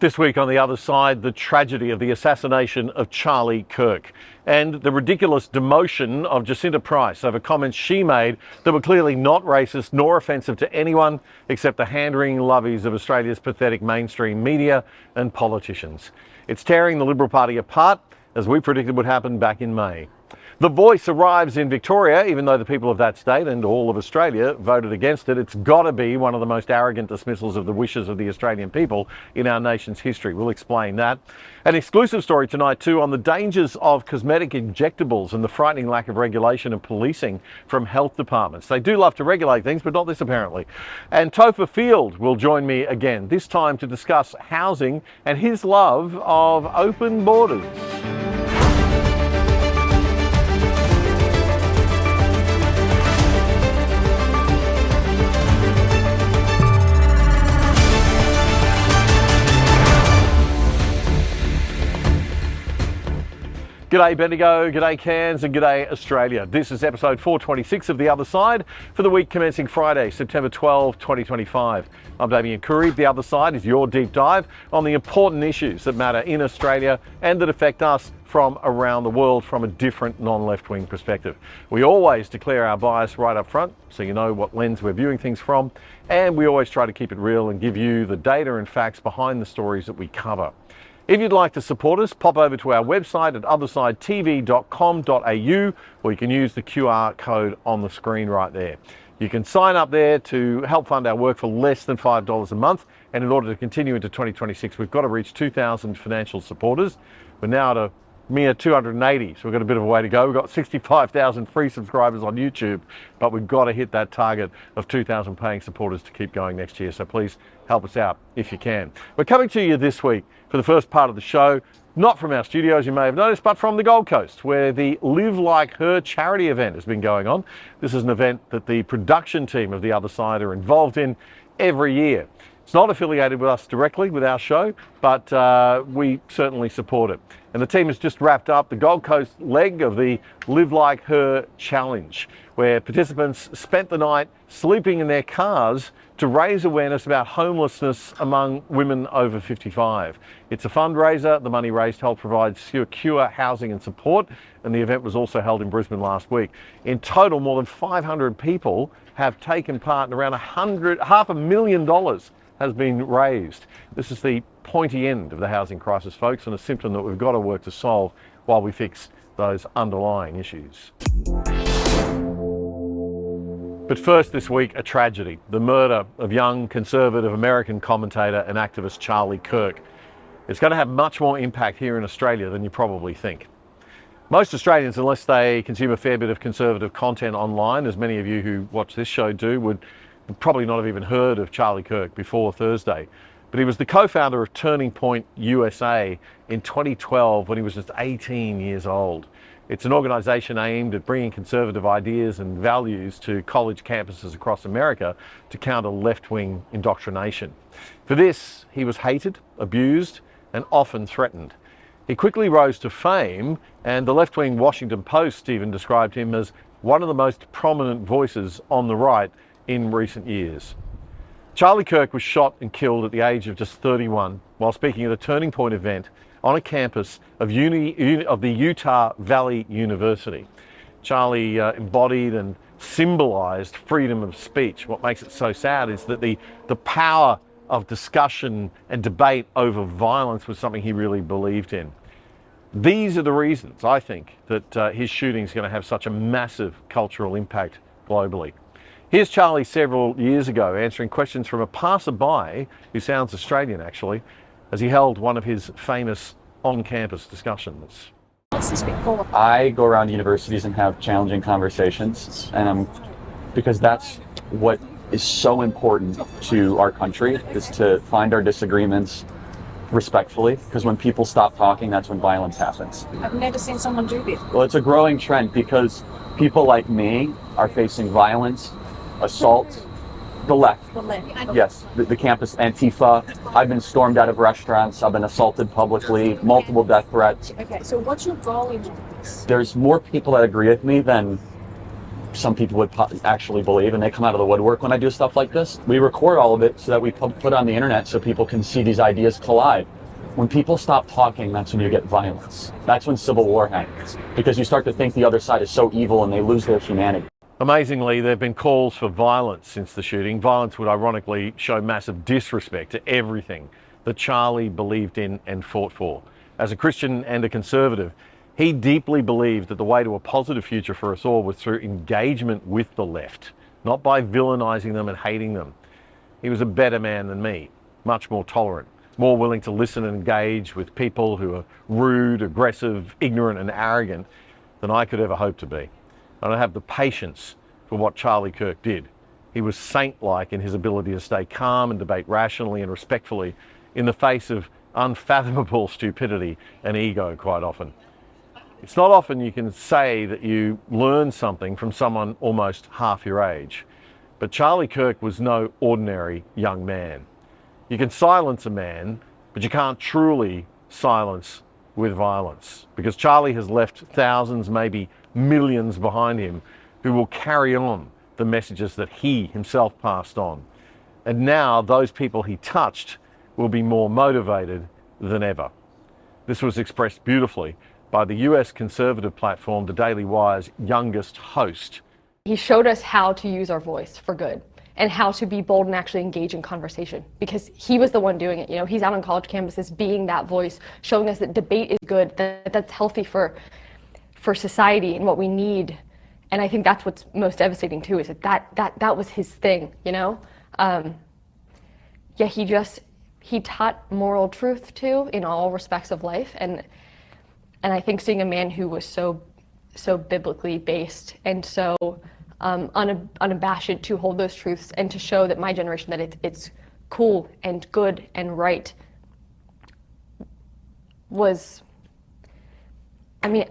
This week on the other side, the tragedy of the assassination of Charlie Kirk and the ridiculous demotion of JACINTA Price over comments she made that were clearly not racist nor offensive to anyone except the hand-wringing lovies of Australia's pathetic mainstream media and politicians. It's tearing the Liberal Party apart, as we predicted would happen back in May. The Voice arrives in Victoria, even though the people of that state and all of Australia voted against it. It's got to be one of the most arrogant dismissals of the wishes of the Australian people in our nation's history. We'll explain that. An exclusive story tonight too on the dangers of cosmetic injectables and the frightening lack of regulation and policing from health departments. They do love to regulate things, but not this apparently. And Topher Field will join me again, this time to discuss housing and his love of open borders. G'day Bendigo, g'day Cairns and g'day Australia. This is episode 426 of The Other Side for the week commencing Friday, September 12, 2025. I'm Damien Curry. The Other Side is your deep dive on the important issues that matter in Australia and that affect us from around the world from a different non-left-wing perspective. We always declare our bias right up front so you know what lens we're viewing things from, and we always try to keep it real and give you the data and facts behind the stories that we cover. If you'd like to support us, pop over to our website at othersidetv.com.au, or you can use the QR code on the screen right there. You can sign up there to help fund our work for less than $5 a month, and in order to continue into 2026, we've got to reach 2,000 financial supporters. We're now at a mere 280, so we've got a bit of a way to go. We've got 65,000 free subscribers on YouTube, but we've got to hit that target of 2,000 paying supporters to keep going next year, so please help us out if you can. We're coming to you this week for the first part of the show, not from our studios, you may have noticed, but from the Gold Coast, where the Live Like Her charity event has been going on. This is an event that the production team of The Other Side are involved in every year. It's not affiliated with us directly with our show, but we certainly support it. And the team has just wrapped up the Gold Coast leg of the Live Like Her Challenge, where participants spent the night sleeping in their cars to raise awareness about homelessness among women over 55. It's a fundraiser. The money raised helped provide secure housing and support, and the event was also held in Brisbane last week. In total, more than 500 people have taken part, and around $500,000 has been raised. This is the pointy end of the housing crisis, folks, and a symptom that we've got to work to solve while we fix those underlying issues. But first this week, a tragedy, the murder of young conservative American commentator and activist Charlie Kirk. It's going to have much more impact here in Australia than you probably think. Most Australians, unless they consume a fair bit of conservative content online, as many of you who watch this show do, would probably not have even heard of Charlie Kirk before Thursday. But he was the co-founder of Turning Point USA in 2012 when he was just 18 years old. It's an organisation aimed at bringing conservative ideas and values to college campuses across America to counter left-wing indoctrination. For this, he was hated, abused, and often threatened. He quickly rose to fame, and the left-wing Washington Post even described him as one of the most prominent voices on the right in recent years. Charlie Kirk was shot and killed at the age of just 31 while speaking at a Turning Point event on a campus of the Utah Valley University. Charlie embodied and symbolized freedom of speech. What makes it so sad is that the power of discussion and debate over violence was something he really believed in. These are the reasons, I think, that his shooting is going to have such a massive cultural impact globally. Here's Charlie several years ago answering questions from a passerby, who sounds Australian actually, as he held one of his famous on-campus discussions. I go around universities and have challenging conversations, and because that's what is so important to our country, is to find our disagreements respectfully, because when people stop talking, that's when violence happens. I've never seen someone do this. Well, it's a growing trend because people like me are facing violence, assault, the left. Yes, the campus Antifa. I've been stormed out of restaurants. I've been assaulted publicly, multiple death threats. Okay, so what's your goal in this? There's more people that agree with me than some people would actually believe, and they come out of the woodwork when I do stuff like this. We record all of it so that we put on the internet so people can see these ideas collide. When people stop talking, that's when you get violence. That's when civil war happens, because you start to think the other side is so evil and they lose their humanity. Amazingly, there have been calls for violence since the shooting. Violence would ironically show massive disrespect to everything that Charlie believed in and fought for. As a Christian and a conservative, he deeply believed that the way to a positive future for us all was through engagement with the left, not by villainizing them and hating them. He was a better man than me, much more tolerant, more willing to listen and engage with people who are rude, aggressive, ignorant and arrogant than I could ever hope to be. I don't have the patience for what Charlie Kirk did. He was saint-like in his ability to stay calm and debate rationally and respectfully in the face of unfathomable stupidity and ego quite often. It's not often you can say that you learn something from someone almost half your age, but Charlie Kirk was no ordinary young man. You can silence a man, but you can't truly silence with violence, because Charlie has left thousands, maybe millions behind him who will carry on the messages that he himself passed on. And now those people he touched will be more motivated than ever. This was expressed beautifully by the US conservative platform, the Daily Wire's youngest host. He showed us how to use our voice for good and how to be bold and actually engage in conversation, because he was the one doing it. You know, he's out on college campuses being that voice, showing us that debate is good, that's healthy for society and what we need. And I think that's what's most devastating too, is that was his thing, you know? Yeah, he taught moral truth too in all respects of life. And I think seeing a man who was so biblically based and so unabashed to hold those truths and to show that my generation, that it's cool and good and right, was, I mean,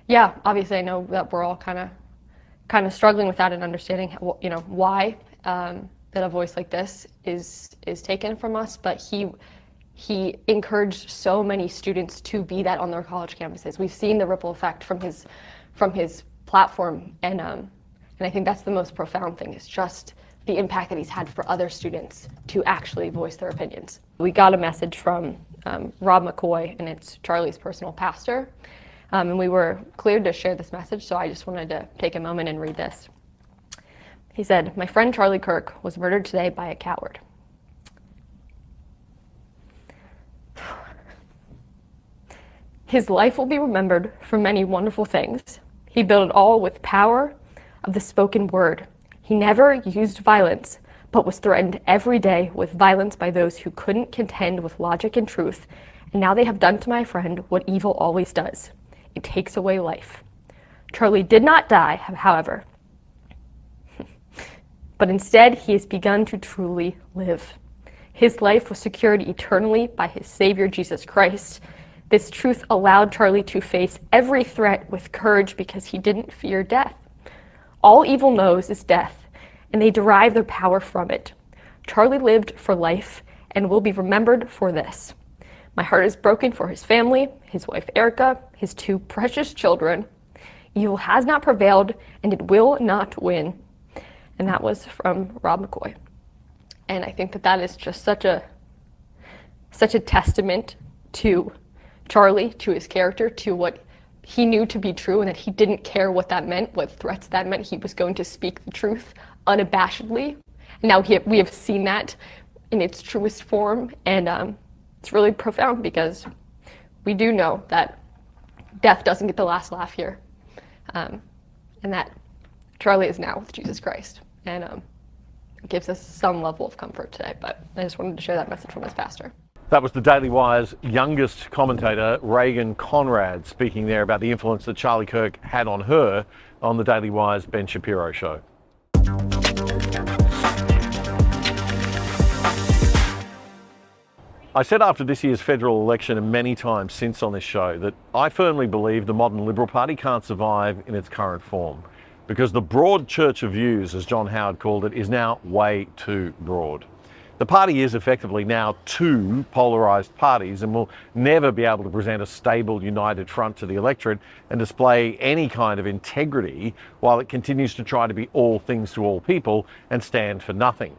yeah, obviously I know that we're all kind of struggling with that and understanding, you know, why that a voice like this is taken from us, but he encouraged so many students to be that on their college campuses. We've seen the ripple effect from his platform, and I think that's the most profound thing, is just the impact that he's had for other students to actually voice their opinions. We got a message from Rob McCoy, and it's Charlie's personal pastor, and we were cleared to share this message, so I just wanted to take a moment and read this. He said, "My friend Charlie Kirk was murdered today by a coward. His life will be remembered for many wonderful things. He built it all with power of the spoken word. He never used violence, but was threatened every day with violence by those who couldn't contend with logic and truth, and now they have done to my friend what evil always does. It takes away life. Charlie did not die, however, but instead he has begun to truly live. His life was secured eternally by his Savior, Jesus Christ. This truth allowed Charlie to face every threat with courage because he didn't fear death. All evil knows is death, and they derive their power from it. Charlie lived for life and will be remembered for this. My heart is broken for his family, his wife Erica, his two precious children. Evil has not prevailed, and it will not win." And that was from Rob McCoy. And I think that is just such a testament to Charlie, to his character, to what he knew to be true, and that he didn't care what that meant, what threats that meant. He was going to speak the truth unabashedly. And now we have seen that in its truest form, and it's really profound, because we do know that death doesn't get the last laugh here, and that Charlie is now with Jesus Christ, and it gives us some level of comfort today. But I just wanted to share that message from his pastor. That was the Daily Wire's youngest commentator, Reagan Conrad, speaking there about the influence that Charlie Kirk had on her on the Daily Wire's Ben Shapiro show. I said after this year's federal election and many times since on this show that I firmly believe the modern Liberal Party can't survive in its current form, because the broad church of views, as John Howard called it, is now way too broad. The party is effectively now two polarised parties and will never be able to present a stable, united front to the electorate and display any kind of integrity while it continues to try to be all things to all people and stand for nothing.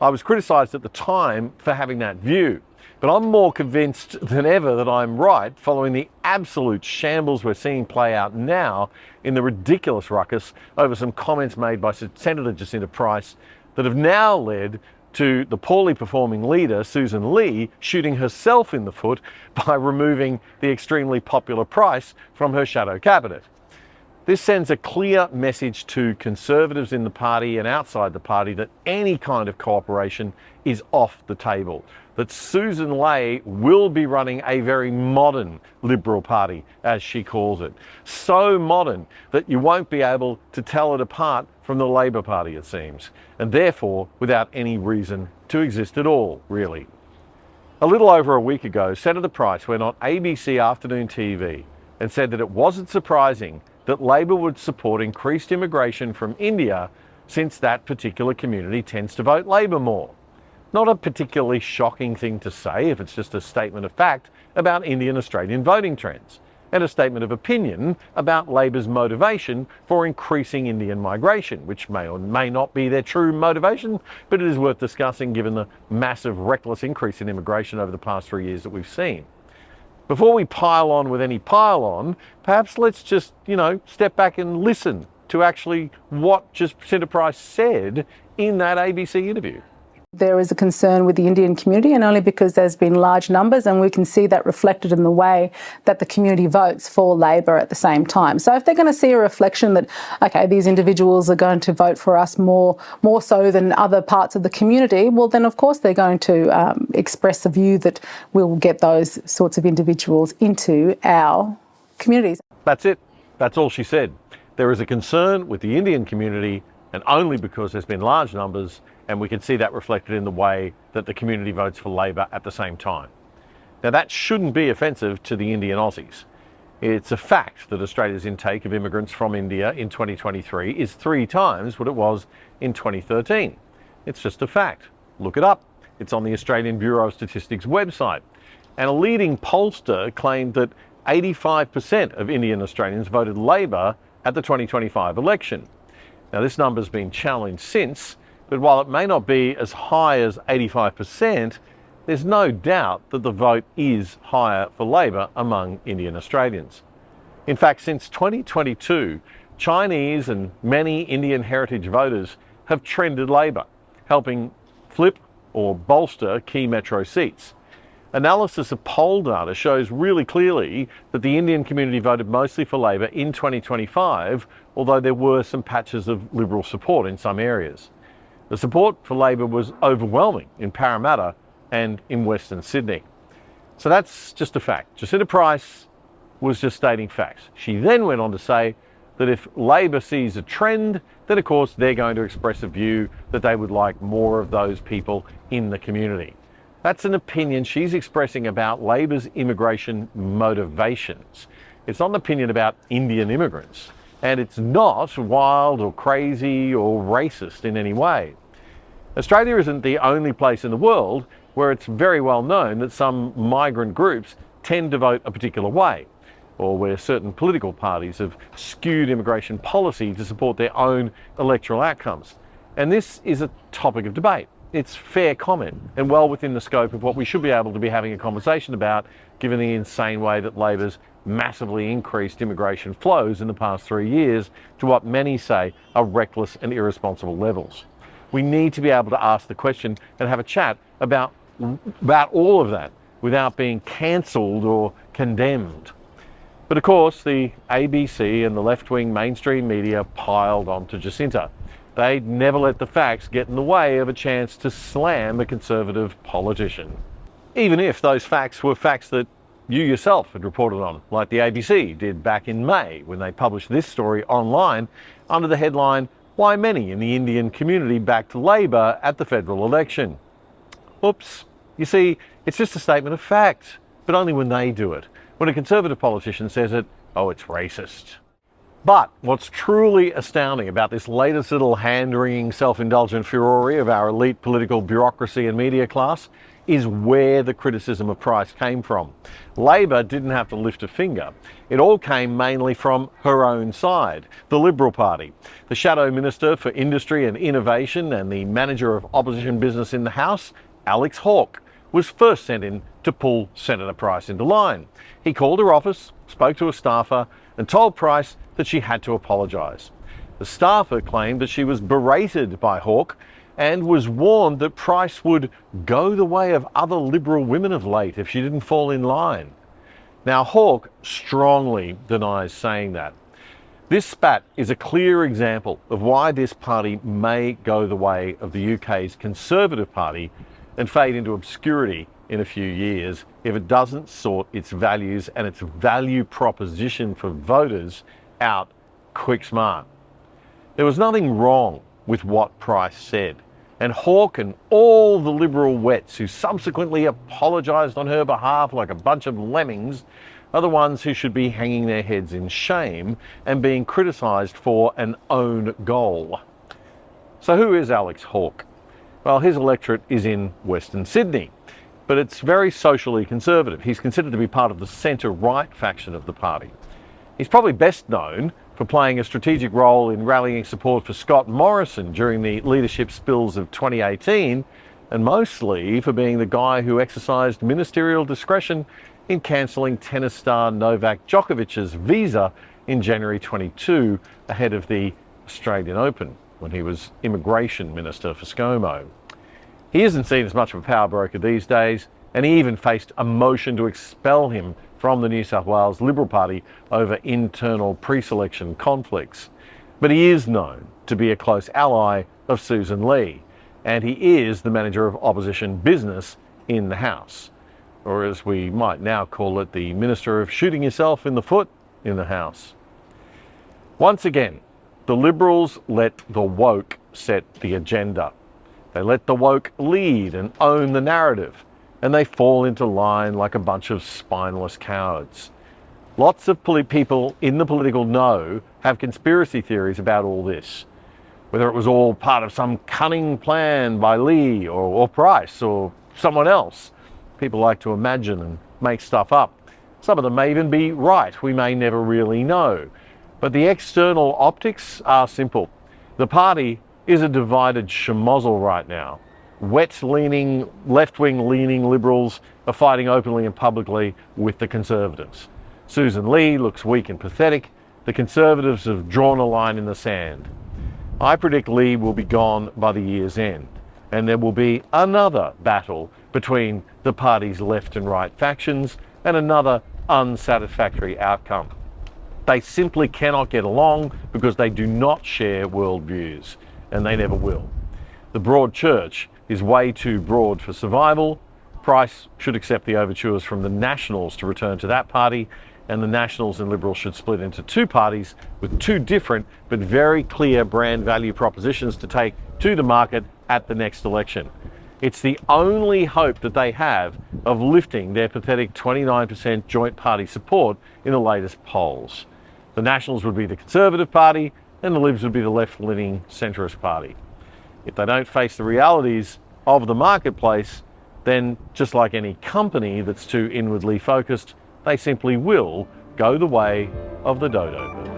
I was criticised at the time for having that view, but I'm more convinced than ever that I'm right following the absolute shambles we're seeing play out now in the ridiculous ruckus over some comments made by Senator JACINTA Price that have now led to the poorly performing leader, Susan Lee, shooting herself in the foot by removing the extremely popular Price from her shadow cabinet. This sends a clear message to Conservatives in the party and outside the party that any kind of cooperation is off the table, that Susan Lee will be running a very modern Liberal Party, as she calls it. So modern that you won't be able to tell it apart from the Labor Party, it seems, and therefore without any reason to exist at all, really. A little over a week ago, Senator Price went on ABC afternoon TV and said that it wasn't surprising that Labor would support increased immigration from India since that particular community tends to vote Labor more. Not a particularly shocking thing to say if it's just a statement of fact about Indian Australian voting trends, and a statement of opinion about Labor's motivation for increasing Indian migration, which may or may not be their true motivation, but it is worth discussing given the massive, reckless increase in immigration over the past 3 years that we've seen. Before we pile on with any pile on, perhaps let's just, step back and listen to actually what JACINTA Price said in that ABC interview. There is a concern with the Indian community, and only because there's been large numbers, and we can see that reflected in the way that the community votes for Labor at the same time. So if they're going to see a reflection that, okay, these individuals are going to vote for us more so than other parts of the community, well, then of course they're going to express a view that we'll get those sorts of individuals into our communities. That's it. That's all she said. There is a concern with the Indian community, and only because there's been large numbers, and we can see that reflected in the way that the community votes for Labor at the same time. Now that shouldn't be offensive to the Indian Aussies. It's a fact that Australia's intake of immigrants from India in 2023 is 3 times what it was in 2013. It's just a fact. Look it up. It's on the Australian Bureau of Statistics website. And a leading pollster claimed that 85% of Indian Australians voted Labor at the 2025 election. Now this number's been challenged since, but while it may not be as high as 85%, there's no doubt that the vote is higher for Labor among Indian Australians. In fact, since 2022, Chinese and many Indian heritage voters have trended Labor, helping flip or bolster key metro seats. Analysis of poll data shows really clearly that the Indian community voted mostly for Labor in 2025, although there were some patches of Liberal support in some areas. The support for Labor was overwhelming in Parramatta and in Western Sydney. So that's just a fact. JACINTA Price was just stating facts. She then went on to say that if Labor sees a trend, then of course they're going to express a view that they would like more of those people in the community. That's an opinion she's expressing about Labor's immigration motivations. It's not an opinion about Indian immigrants, and it's not wild or crazy or racist in any way. Australia isn't the only place in the world where it's very well known that some migrant groups tend to vote a particular way, or where certain political parties have skewed immigration policy to support their own electoral outcomes. And this is a topic of debate. It's fair comment and well within the scope of what we should be able to be having a conversation about, given the insane way that Labor's massively increased immigration flows in the past 3 years to what many say are reckless and irresponsible levels. We need to be able to ask the question and have a chat about all of that without being cancelled or condemned. But of course, the ABC and the left-wing mainstream media piled onto JACINTA. They'd never let the facts get in the way of a chance to slam a Conservative politician. Even if those facts were facts that you yourself had reported on, like the ABC did back in May when they published this story online under the headline, "Why Many in the Indian Community Backed Labor at the Federal Election." Oops. You see, it's just a statement of fact, but only when they do it. When a Conservative politician says it, oh, it's racist. But what's truly astounding about this latest little hand-wringing, self-indulgent furore of our elite political bureaucracy and media class is where the criticism of Price came from. Labor didn't have to lift a finger. It all came mainly from her own side, the Liberal Party. The Shadow Minister for Industry and Innovation and the Manager of Opposition Business in the House, Alex Hawke, was first sent in to pull Senator Price into line. He called her office, spoke to a staffer, and told Price that she had to apologise. The staffer claimed that she was berated by Hawke and was warned that Price would go the way of other Liberal women of late if she didn't fall in line. Now, Hawke strongly denies saying that. This spat is a clear example of why this party may go the way of the UK's Conservative Party and fade into obscurity in a few years if it doesn't sort its values and its value proposition for voters out quick smart. There was nothing wrong with what Price said, and Hawke and all the Liberal wets who subsequently apologised on her behalf like a bunch of lemmings are the ones who should be hanging their heads in shame and being criticised for an own goal. So who is Alex Hawke? Well, his electorate is in Western Sydney, but it's very socially conservative. He's considered to be part of the centre-right faction of the party. He's probably best known for playing a strategic role in rallying support for Scott Morrison during the leadership spills of 2018, and mostly for being the guy who exercised ministerial discretion in cancelling tennis star Novak Djokovic's visa in January 22 ahead of the Australian Open, when he was Immigration Minister for ScoMo. He isn't seen as much of a power broker these days, and he even faced a motion to expel him from the New South Wales Liberal Party over internal pre-selection conflicts. But he is known to be a close ally of Susan Lee, and he is the Manager of Opposition Business in the House, or as we might now call it, the Minister of Shooting Yourself in the Foot in the House. Once again, the Liberals let the woke set the agenda. They let the woke lead and own the narrative, and they fall into line like a bunch of spineless cowards. Lots of people in the political know have conspiracy theories about all this, whether it was all part of some cunning plan by Lee or Price or someone else. People like to imagine and make stuff up. Some of them may even be right. We may never really know. But the external optics are simple. The party is a divided schmozzle right now. Wet-leaning, left-wing leaning Liberals are fighting openly and publicly with the Conservatives. Susan Lee looks weak and pathetic. The Conservatives have drawn a line in the sand. I predict Lee will be gone by the year's end, and there will be another battle between the party's left and right factions and another unsatisfactory outcome. They simply cannot get along because they do not share worldviews, and they never will. The broad church is way too broad for survival. Price should accept the overtures from the Nationals to return to that party, and the Nationals and Liberals should split into two parties with two different but very clear brand value propositions to take to the market at the next election. It's the only hope that they have of lifting their pathetic 29% joint party support in the latest polls. The Nationals would be the Conservative Party, and the Libs would be the left-leaning centrist party. If they don't face the realities of the marketplace, then just like any company that's too inwardly focused, they simply will go the way of the dodo bird.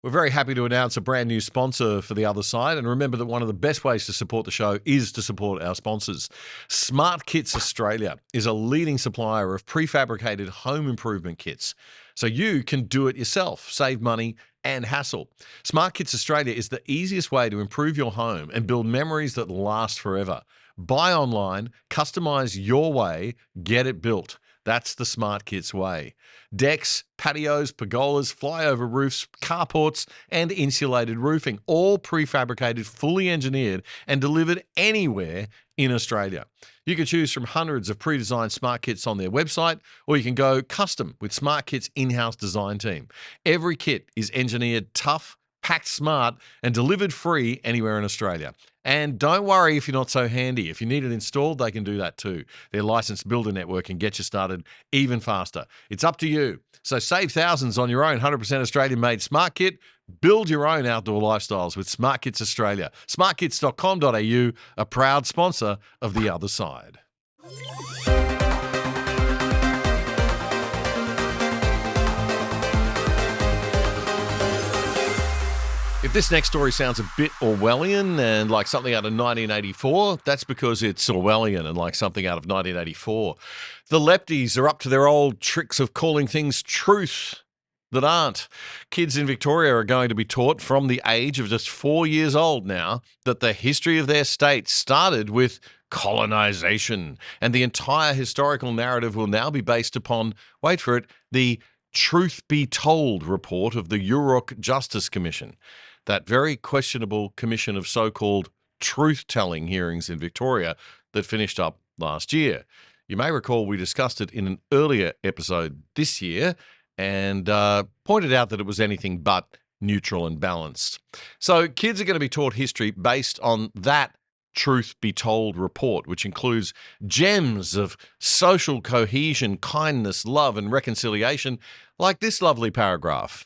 We're very happy to announce a brand new sponsor for The Other Side, and remember that one of the best ways to support the show is to support our sponsors. SmartKits Australia is a leading supplier of prefabricated home improvement kits, so you can do it yourself, save money and hassle. SmartKits Australia is the easiest way to improve your home and build memories that last forever. Buy online, customize your way, get it built. That's the SmartKits way. Decks, patios, pergolas, flyover roofs, carports, and insulated roofing, all prefabricated, fully engineered, and delivered anywhere in Australia. You can choose from hundreds of pre-designed smart kits on their website, or you can go custom with SmartKits' in-house design team. Every kit is engineered tough, packed smart, and delivered free anywhere in Australia. And don't worry if you're not so handy. If you need it installed, they can do that too. Their licensed builder network can get you started even faster. It's up to you. So save thousands on your own 100% Australian-made SmartKit. Build your own outdoor lifestyles with SmartKits Australia. SmartKits.com.au, a proud sponsor of The Other Side. If this next story sounds a bit Orwellian and like something out of 1984, that's because it's Orwellian and like something out of 1984. The lefties are up to their old tricks of calling things truth that aren't. Kids in Victoria are going to be taught from the age of just 4 years old now that the history of their state started with colonisation, and the entire historical narrative will now be based upon, wait for it, the Truth Be Told report of the Yurok Justice Commission. That very questionable commission of so-called truth-telling hearings in Victoria that finished up last year. You may recall we discussed it in an earlier episode this year and pointed out that it was anything but neutral and balanced. So kids are going to be taught history based on that Truth Be Told report, which includes gems of social cohesion, kindness, love, and reconciliation, like this lovely paragraph.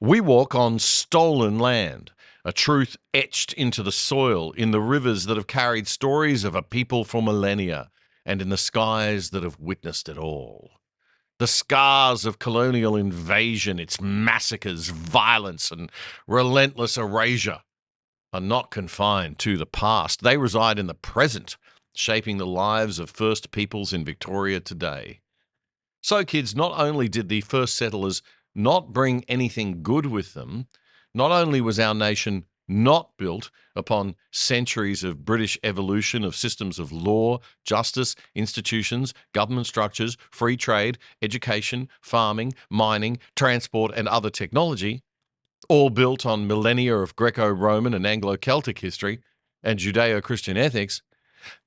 We walk on stolen land, a truth etched into the soil, in the rivers that have carried stories of a people for millennia, and in the skies that have witnessed it all. The scars of colonial invasion, its massacres, violence, and relentless erasure are not confined to the past. They reside in the present, shaping the lives of First Peoples in Victoria today. So, kids, not only did the first settlers not bring anything good with them, not only was our nation not built upon centuries of British evolution of systems of law, justice, institutions, government structures, free trade, education, farming, mining, transport, and other technology, all built on millennia of Greco-Roman and Anglo-Celtic history and Judeo-Christian ethics,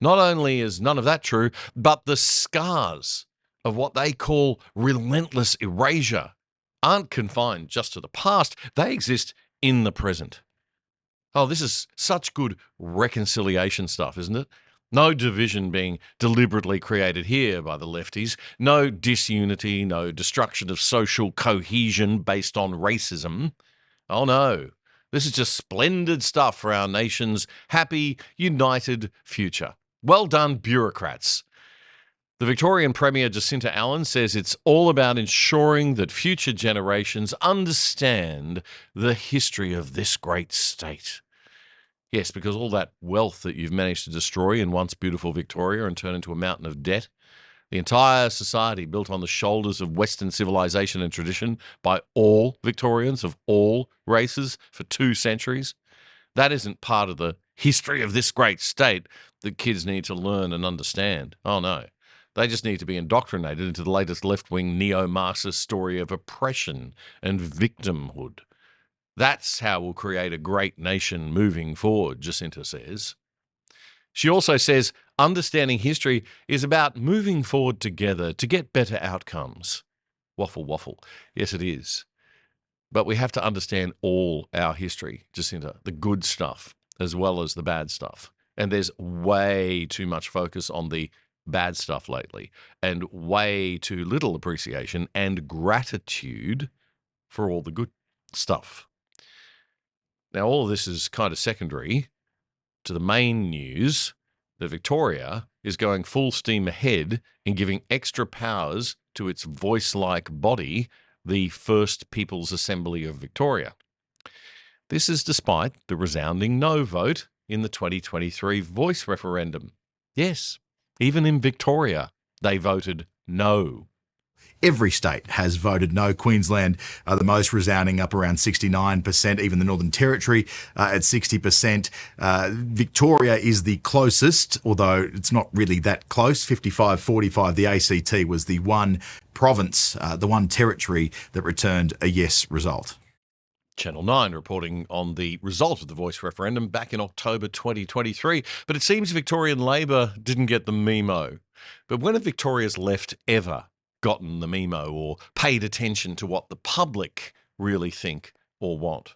not only is none of that true, but the scars of what they call relentless erasure aren't confined just to the past. They exist in the present. Oh, this is such good reconciliation stuff, isn't it? No division being deliberately created here by the lefties. No disunity, no destruction of social cohesion based on racism. Oh no, this is just splendid stuff for our nation's happy, united future. Well done, bureaucrats. The Victorian Premier Jacinta Allen says it's all about ensuring that future generations understand the history of this great state. Yes, because all that wealth that you've managed to destroy in once beautiful Victoria and turn into a mountain of debt, the entire society built on the shoulders of Western civilization and tradition by all Victorians of all races for 2 centuries, that isn't part of the history of this great state that kids need to learn and understand. Oh no. They just need to be indoctrinated into the latest left-wing neo-Marxist story of oppression and victimhood. That's how we'll create a great nation moving forward, Jacinta says. She also says understanding history is about moving forward together to get better outcomes. Waffle, waffle. Yes, it is. But we have to understand all our history, Jacinta, the good stuff as well as the bad stuff. And there's way too much focus on the bad stuff lately, and way too little appreciation and gratitude for all the good stuff. Now, all of this is kind of secondary to the main news that Victoria is going full steam ahead in giving extra powers to its voice-like body, the First Peoples Assembly of Victoria. This is despite the resounding no vote in the 2023 voice referendum. Yes, even in Victoria, they voted no. Every state has voted no. Queensland the most, resounding up around 69%, even the Northern Territory at 60%. Victoria is the closest, although it's not really that close, 55-45. The ACT was the one province, the one territory that returned a yes result. Channel 9 reporting on the result of the voice referendum back in October 2023. But it seems Victorian Labor didn't get the memo. But when have Victoria's left ever gotten the memo or paid attention to what the public really think or want?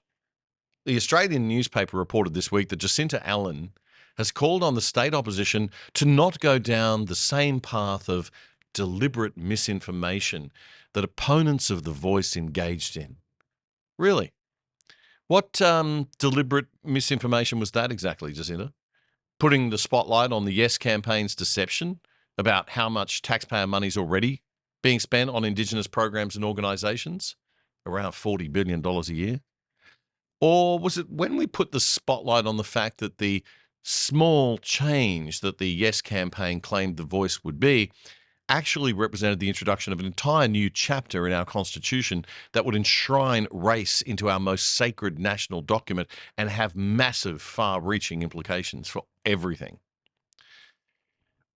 the Australian newspaper reported this week that Jacinta Allen has called on the state opposition to not go down the same path of deliberate misinformation that opponents of The Voice engaged in. Really? What deliberate misinformation was that exactly, Jacinta? Putting the spotlight on the Yes campaign's deception about how much taxpayer money is already being spent on Indigenous programs and organisations, around $40 billion a year? Or was it when we put the spotlight on the fact that the small change that the Yes campaign claimed The Voice would be actually represented the introduction of an entire new chapter in our Constitution that would enshrine race into our most sacred national document and have massive, far-reaching implications for everything?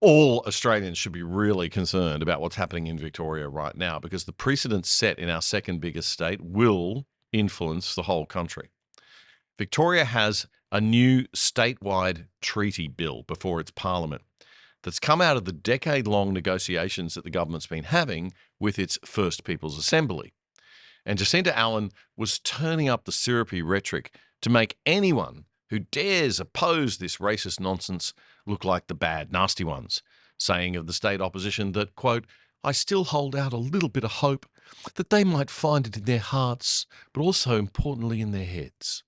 All Australians should be really concerned about what's happening in Victoria right now, because the precedent set in our second biggest state will influence the whole country. Victoria has a new statewide treaty bill before its parliament that's come out of the decade-long negotiations that the government's been having with its First Peoples Assembly. And Jacinta Allen was turning up the syrupy rhetoric to make anyone who dares oppose this racist nonsense look like the bad, nasty ones, saying of the state opposition that, quote, "I still hold out a little bit of hope that they might find it in their hearts, but also importantly in their heads."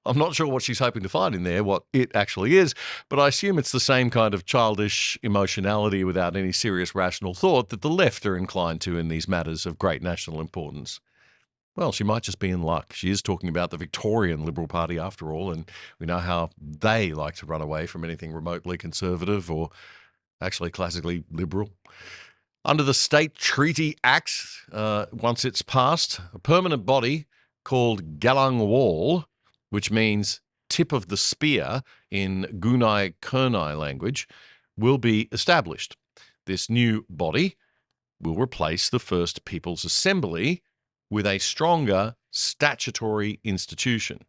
I'm not sure what she's hoping to find in there, what it actually is, but I assume it's the same kind of childish emotionality without any serious rational thought that the left are inclined to in these matters of great national importance. Well, she might just be in luck. She is talking about the Victorian Liberal Party after all, and we know how they like to run away from anything remotely conservative or actually classically liberal. Under the State Treaty Act, once it's passed, a permanent body called Galang Wall, which means tip of the spear in Gunai Kurnai language, will be established. This new body will replace the First Peoples Assembly with a stronger statutory institution,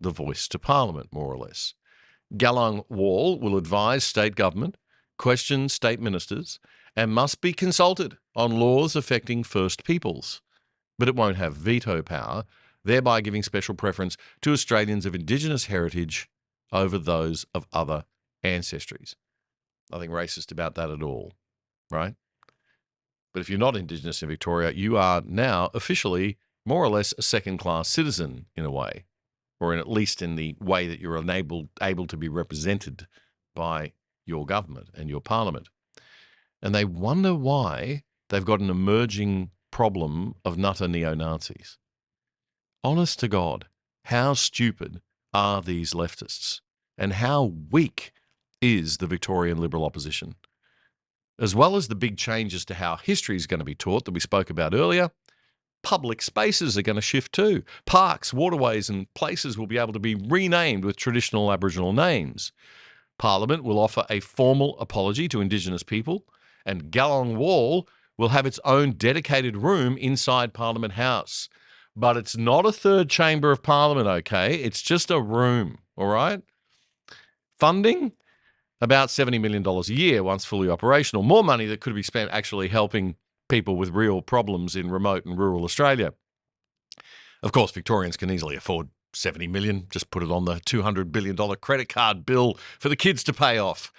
the voice to Parliament, more or less. Galang Wall will advise state government, question state ministers, and must be consulted on laws affecting First Peoples. But it won't have veto power, thereby giving special preference to Australians of Indigenous heritage over those of other ancestries. Nothing racist about that at all, right? But if you're not Indigenous in Victoria, you are now officially more or less a second-class citizen in a way, or at least in the way that you're able to be represented by your government and your parliament. And they wonder why they've got an emerging problem of nutter neo-Nazis. Honest to God, how stupid are these leftists? And how weak is the Victorian Liberal opposition? As well as the big changes to how history is going to be taught that we spoke about earlier, public spaces are going to shift too. Parks, waterways and places will be able to be renamed with traditional Aboriginal names. Parliament will offer a formal apology to Indigenous people, and Galang Wall will have its own dedicated room inside Parliament House. But it's not a third chamber of Parliament, okay? It's just a room, all right? Funding? About $70 million a year once fully operational. More money that could be spent actually helping people with real problems in remote and rural Australia. Of course, Victorians can easily afford $70 million. Just put it on the $200 billion credit card bill for the kids to pay off.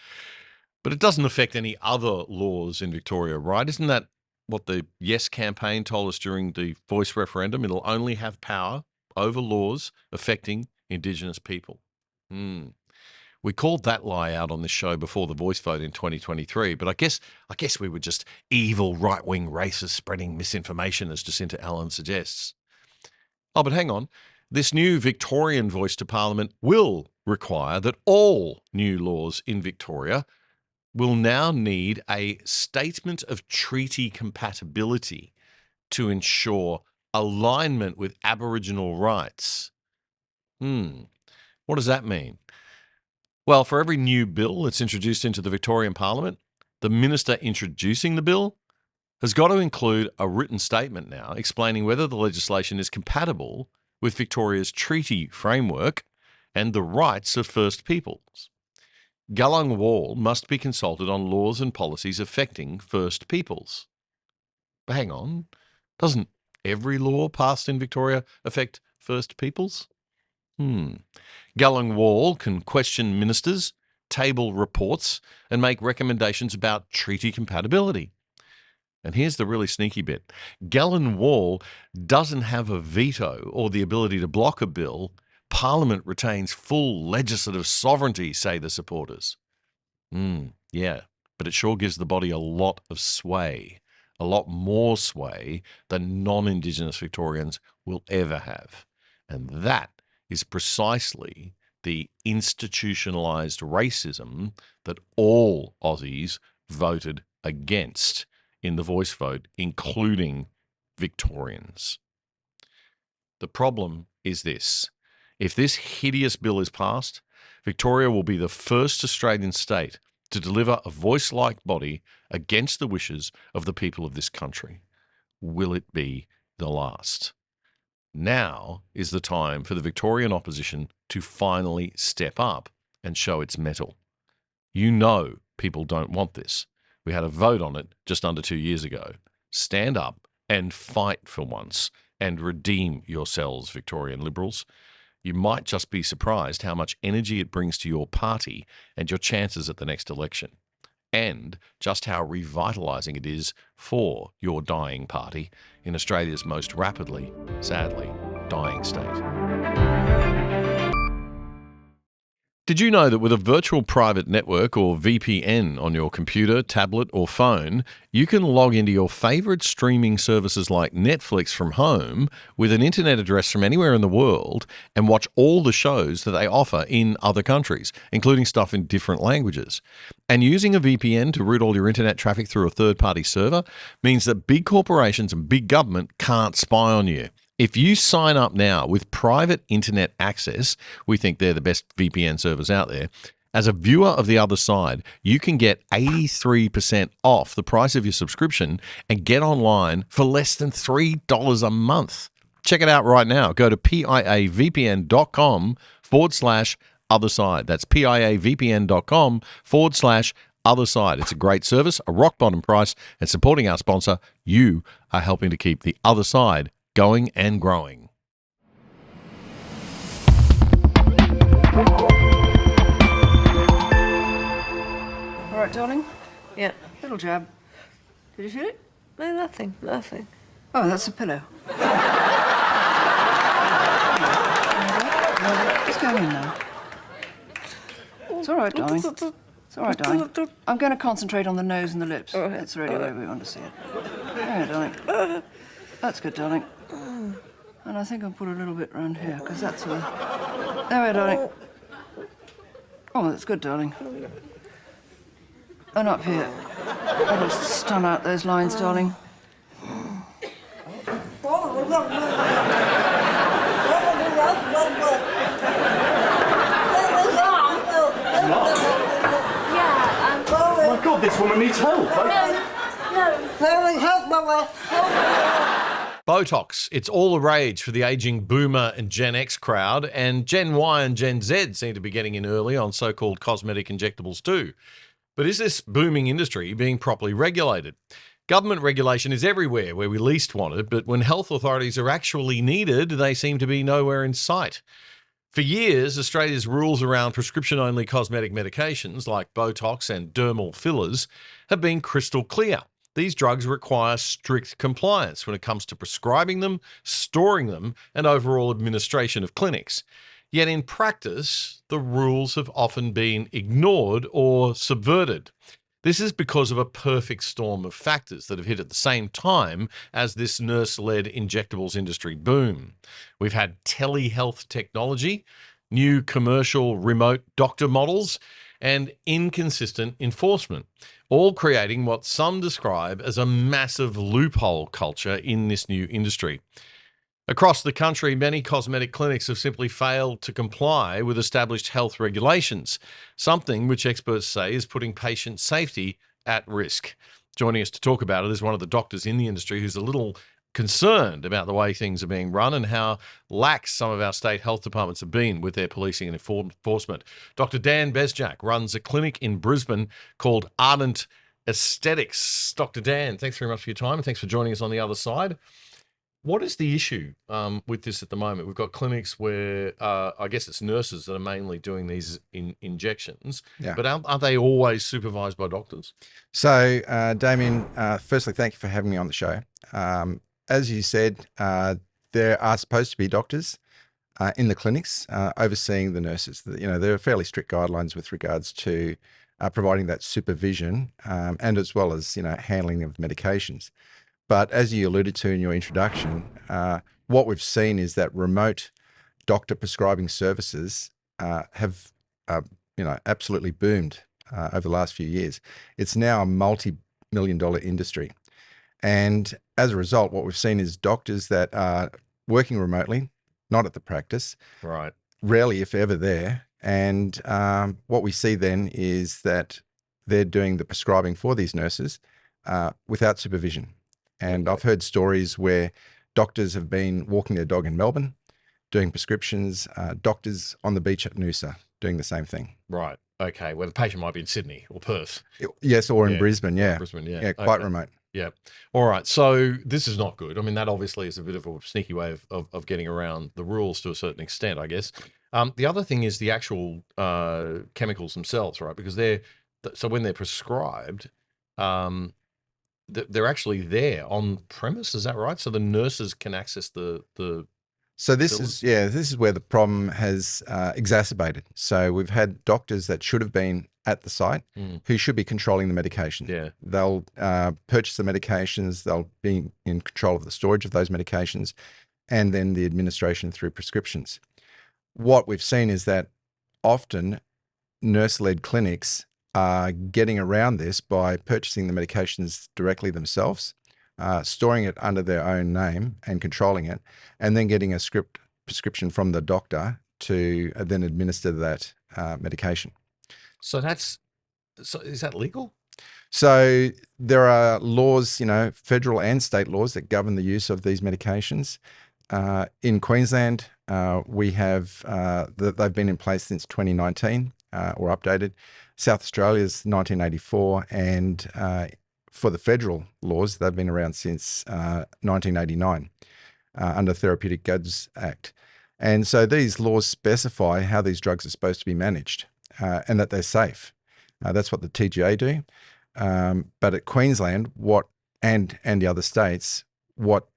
But it doesn't affect any other laws in Victoria, right? Isn't that what the Yes campaign told us during the Voice referendum? It'll only have power over laws affecting Indigenous people. We called that lie out on this show before the Voice vote in 2023, but I guess we were just evil right-wing racists spreading misinformation, as Jacinta Allen suggests. Oh, but hang on. This new Victorian Voice to Parliament will require that all new laws in Victoria will now need a statement of treaty compatibility to ensure alignment with Aboriginal rights. What does that mean? Well, for every new bill that's introduced into the Victorian Parliament, the minister introducing the bill has got to include a written statement now explaining whether the legislation is compatible with Victoria's treaty framework and the rights of First Peoples. Galang Wall must be consulted on laws and policies affecting First Peoples. But hang on, doesn't every law passed in Victoria affect First Peoples? Gulling Wall can question ministers, table reports, and make recommendations about treaty compatibility. And here's the really sneaky bit. Gulling Wall doesn't have a veto or the ability to block a bill. Parliament retains full legislative sovereignty, say the supporters. Yeah, but it sure gives the body a lot of sway, a lot more sway than non-Indigenous Victorians will ever have. And that is precisely the institutionalised racism that all Aussies voted against in the voice vote, including Victorians. The problem is this. If this hideous bill is passed, Victoria will be the first Australian state to deliver a voice-like body against the wishes of the people of this country. Will it be the last? Now is the time for the Victorian opposition to finally step up and show its mettle. You know people don't want this. We had a vote on it just under 2 years ago. Stand up and fight for once and redeem yourselves, Victorian Liberals. You might just be surprised how much energy it brings to your party and your chances at the next election, and just how revitalising it is for your dying party in Australia's most rapidly, sadly, dying state. Did you know that with a virtual private network or VPN on your computer, tablet or phone, you can log into your favourite streaming services like Netflix from home with an internet address from anywhere in the world and watch all the shows that they offer in other countries, including stuff in different languages? And using a VPN to route all your internet traffic through a third-party server means that big corporations and big government can't spy on you. If you sign up now with private internet access, we think they're the best VPN servers out there, as a viewer of The Other Side, you can get 83% off the price of your subscription and get online for less than $3 a month. Check it out right now. Go to piavpn.com/otherside. That's piavpn.com/otherside. It's a great service, a rock bottom price, and supporting our sponsor, you are helping to keep The Other Side going and growing. All right, darling. Yeah. Little jab. Did you feel it? No, nothing. Oh, that's a pillow. It's going in now. It's all right, darling. It's all right, darling. I'm going to concentrate on the nose and the lips. That's really where we want to see it. There, darling. That's good, darling. And I think I'll put a little bit round here, because that's a... There we are, darling. Oh, that's good, darling. And up here. That'll stun out those lines, darling. Oh my God, this woman needs help. Botox. It's all the rage for the aging boomer and Gen X crowd, and Gen Y and Gen Z seem to be getting in early on so-called cosmetic injectables too. But is this booming industry being properly regulated? Government regulation is everywhere where we least want it, but when health authorities are actually needed, they seem to be nowhere in sight. For years, Australia's rules around prescription-only cosmetic medications like Botox and dermal fillers have been crystal clear. These drugs require strict compliance when it comes to prescribing them, storing them, and overall administration of clinics. Yet in practice, the rules have often been ignored or subverted. This is because of a perfect storm of factors that have hit at the same time as this nurse-led injectables industry boom. We've had telehealth technology, new commercial remote doctor models, and inconsistent enforcement, all creating what some describe as a massive loophole culture in this new industry. Across the country, many cosmetic clinics have simply failed to comply with established health regulations, something which experts say is putting patient safety at risk. Joining us to talk about it is one of the doctors in the industry who's a little concerned about the way things are being run and how lax some of our state health departments have been with their policing and enforcement. Dr. Dan Bezjak runs a clinic in Brisbane called ARDENT Aesthetics. Dr. Dan, thanks very much for your time and thanks for joining us on The Other Side. What is the issue with this at the moment? We've got clinics where I guess it's nurses that are mainly doing these injections, Yeah. but are they always supervised by doctors? So, Damien, firstly, thank you for having me on the show. As you said, there are supposed to be doctors in the clinics overseeing the nurses. You know, there are fairly strict guidelines with regards to providing that supervision and as well as, you know, handling of medications. But as you alluded to in your introduction, what we've seen is that remote doctor prescribing services have, you know, absolutely boomed over the last few years. It's now a multi-million-dollar industry. And as a result, what we've seen is doctors that are working remotely, not at the practice, Right. rarely, if ever, there. And what we see then is that they're doing the prescribing for these nurses without supervision. And I've heard stories where doctors have been walking their dog in Melbourne, doing prescriptions, doctors on the beach at Noosa doing the same thing. Right. Okay. Well, the patient might be in Sydney or Perth. Yes, or in Yeah. Brisbane, yeah. Brisbane, yeah. Yeah, quite Okay. remote. Yeah. All right. So this is not good. I mean, that obviously is a bit of a sneaky way of getting around the rules to a certain extent, I guess. The other thing is the actual chemicals themselves, right? Because so when they're prescribed, they're actually there on premise. Is that right? So the nurses can access the So this Phyllis? this is where the problem has exacerbated. So we've had doctors that should have been at the site who should be controlling the medication. Yeah. They'll purchase the medications, they'll be in control of the storage of those medications, and then the administration through prescriptions. What we've seen is that often nurse-led clinics are getting around this by purchasing the medications directly themselves, storing it under their own name and controlling it, and then getting a prescription from the doctor to then administer that medication. So is that legal? So there are laws, you know, federal and state laws that govern the use of these medications. In Queensland, we have they've been in place since 2019 or updated. South Australia's 1984, and for the federal laws, they've been around since 1989 under Therapeutic Goods Act. And so these laws specify how these drugs are supposed to be managed and that they're safe. That's what the TGA do. But at Queensland, and the other states, what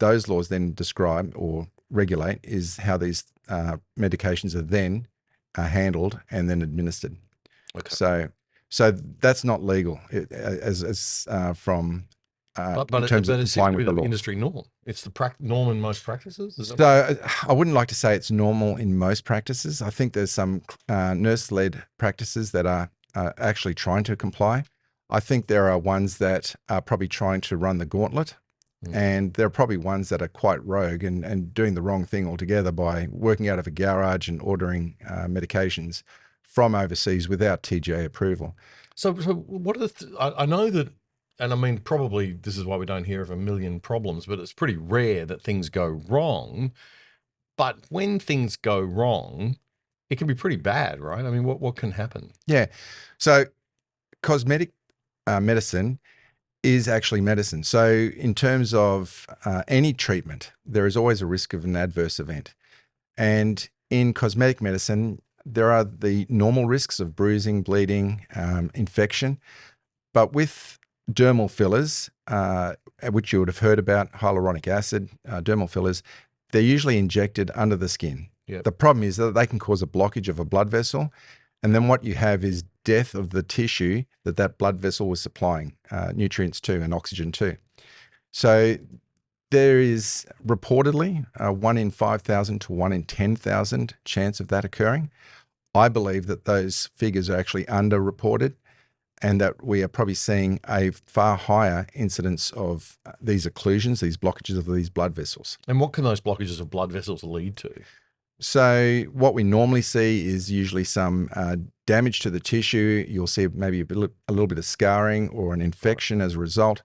those laws then describe or regulate is how these medications are then handled and then administered. Okay. So that's not legal as from in terms of it's complying with the law. industry norm. It's the norm in most practices. Is that So I wouldn't like to say it's normal in most practices. I think there's some nurse-led practices that are actually trying to comply. I think there are ones that are probably trying to run the gauntlet. And there are probably ones that are quite rogue and doing the wrong thing altogether by working out of a garage and ordering medications from overseas without TGA approval. So what are I know that, and I mean, probably this is why we don't hear of a million problems, but it's pretty rare that things go wrong. But when things go wrong, it can be pretty bad, right? I mean, what can happen? Yeah. So cosmetic medicine is actually medicine. So in terms of any treatment, there is always a risk of an adverse event. And in cosmetic medicine, there are the normal risks of bruising, bleeding, infection. But with dermal fillers, which you would have heard about, hyaluronic acid, dermal fillers, they're usually injected under the skin. Yep. The problem is that they can cause a blockage of a blood vessel. And then what you have is death of the tissue that blood vessel was supplying nutrients to and oxygen to. So there is reportedly a 1 in 5,000 to 1 in 10,000 chance of that occurring. I believe that those figures are actually underreported and that we are probably seeing a far higher incidence of these occlusions, these blockages of these blood vessels. And what can those blockages of blood vessels lead to? So what we normally see is usually some damage to the tissue. You'll see maybe a little bit of scarring or an infection as a result.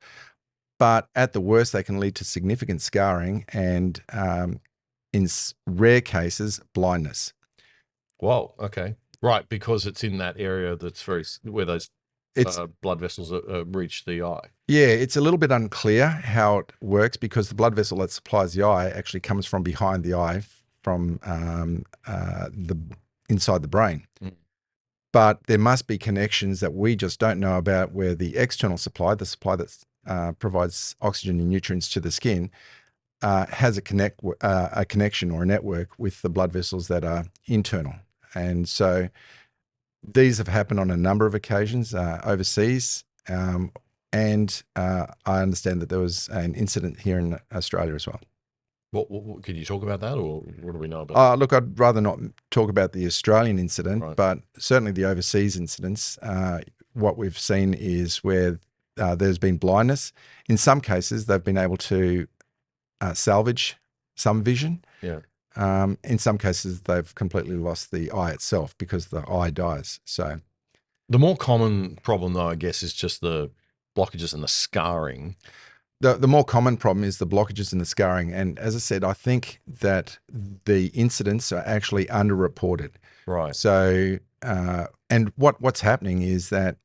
But at the worst, they can lead to significant scarring and, in rare cases, blindness. Whoa. Okay. Right. Because it's in that area that's where those blood vessels reach the eye. Yeah, it's a little bit unclear how it works because the blood vessel that supplies the eye actually comes from behind the eye, from the inside the brain. But there must be connections that we just don't know about where the external supply, the supply that provides oxygen and nutrients to the skin, has a connection or a network with the blood vessels that are internal. And so these have happened on a number of occasions overseas. And I understand that there was an incident here in Australia as well. What could you talk about that, or what do we know about Look, I'd rather not talk about the Australian incident, Right. but certainly the overseas incidents. What we've seen is where there's been blindness. In some cases, they've been able to salvage some vision. Yeah. In some cases, they've completely lost the eye itself because the eye dies. So The more common problem, though, I guess, is just the blockages and the scarring. the more common problem is the blockages and the scarring. And as I said, I think that the incidents are actually underreported. Right. So, and what's happening is that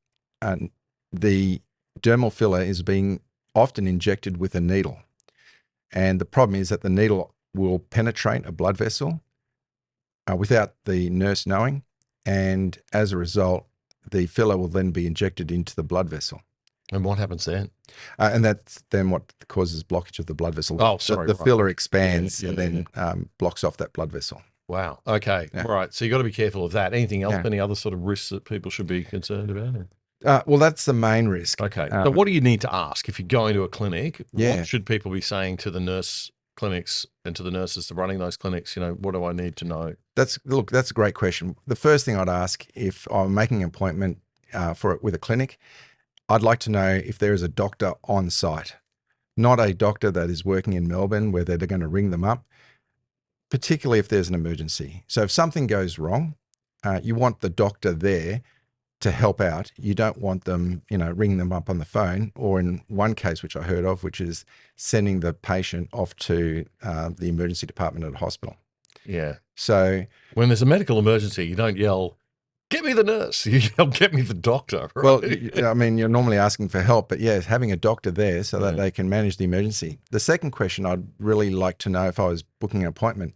the dermal filler is being often injected with a needle. And the problem is that the needle will penetrate a blood vessel without the nurse knowing. And as a result, the filler will then be injected into the blood vessel. And what happens then? And that's then what causes blockage of the blood vessel. Oh, sorry, The right. filler expands Yeah, and then blocks off that blood vessel. Wow. Okay. Yeah. Right. So you've got to be careful of that. Anything else? Yeah. Any other sort of risks that people should be concerned about? Well, that's the main risk. Okay. So what do you need to ask if you're going to a clinic? Yeah. What should people be saying to the nurse clinics and to the nurses that are running those clinics? You know, what do I need to know? That's a great question. The first thing I'd ask if I'm making an appointment with a clinic, I'd like to know if there is a doctor on site, not a doctor that is working in Melbourne where they're going to ring them up, particularly if there's an emergency. So if something goes wrong, you want the doctor there to help out. You don't want them, ringing them up on the phone, or in one case, which I heard of, which is sending the patient off to the emergency department at a hospital. Yeah. So When there's a medical emergency, you don't yell, "Get me the nurse." You yell, "Get me the doctor." Right? Well, I mean, you're normally asking for help, but yeah, having a doctor there so that they can manage the emergency. The second question I'd really like to know if I was booking an appointment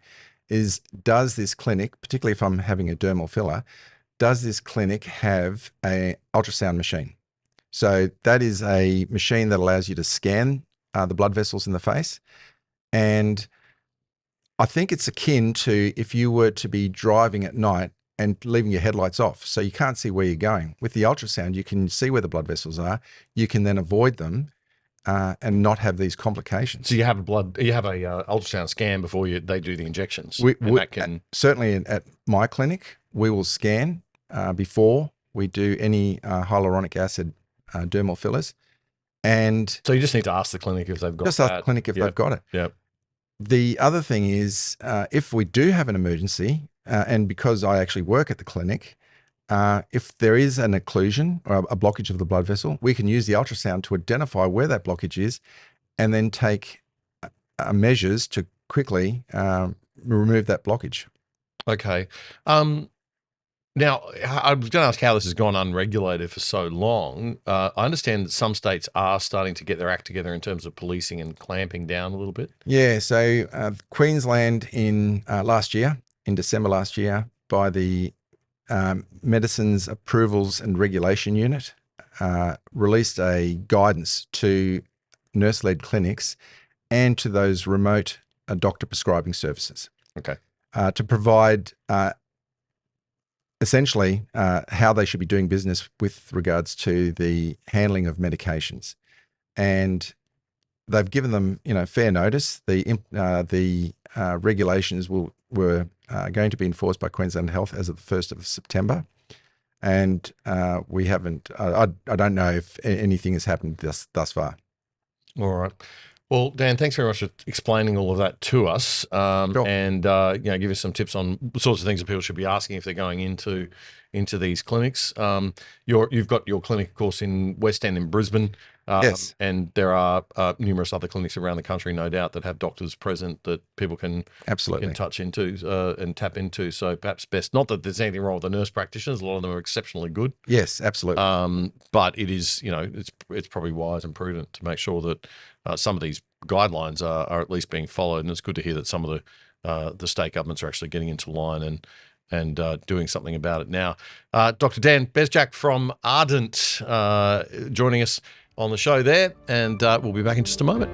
is, does this clinic, particularly if I'm having a dermal filler, does this clinic have an ultrasound machine? So that is a machine that allows you to scan the blood vessels in the face. And I think it's akin to if you were to be driving at night and leaving your headlights off, so you can't see where you're going. With the ultrasound, you can see where the blood vessels are. You can then avoid them and not have these complications. So you have a ultrasound scan before they do the injections. Certainly at my clinic, we will scan before we do any hyaluronic acid dermal fillers. And so you just need to ask the clinic if they've got ask the clinic if they've got it. Yep. The other thing is, if we do have an emergency, and because I actually work at the clinic, if there is an occlusion or a blockage of the blood vessel, we can use the ultrasound to identify where that blockage is and then take measures to quickly remove that blockage. Okay. Now, I was going to ask how this has gone unregulated for so long. I understand that some states are starting to get their act together in terms of policing and clamping down a little bit. Yeah, so Queensland in December last year, by the Medicines Approvals and Regulation Unit, released a guidance to nurse-led clinics and to those remote doctor prescribing services. Okay. To provide essentially how they should be doing business with regards to the handling of medications. And they've given them, fair notice. The regulations were going to be enforced by Queensland Health as of the 1st of September. And we haven't, I don't know if anything has happened thus far. All right. Well, Dan, thanks very much for explaining all of that to us, Sure. and give us some tips on the sorts of things that people should be asking if they're going into into these clinics. You've got your clinic, of course, in West End in Brisbane. Yes. And there are numerous other clinics around the country, no doubt, that have doctors present that people can Absolutely. touch into and tap into. So perhaps best, not that there's anything wrong with the nurse practitioners. A lot of them are exceptionally good. Yes, absolutely. But it is, it's probably wise and prudent to make sure that some of these guidelines are at least being followed. And it's good to hear that some of the state governments are actually getting into line and doing something about it now. Dr. Dan Bezjak from Ardent joining us on the show there, and we'll be back in just a moment.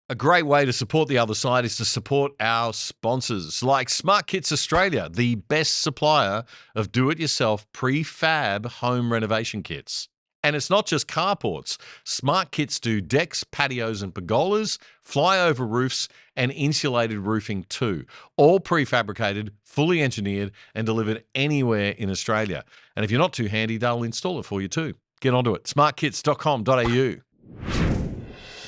A great way to support the other side is to support our sponsors like SmartKits Australia, the best supplier of do-it-yourself prefab home renovation kits. And it's not just carports. SmartKits do decks, patios and pergolas, flyover roofs and insulated roofing too. All prefabricated, fully engineered and delivered anywhere in Australia. And if you're not too handy, they'll install it for you too. Get onto it. smartkits.com.au.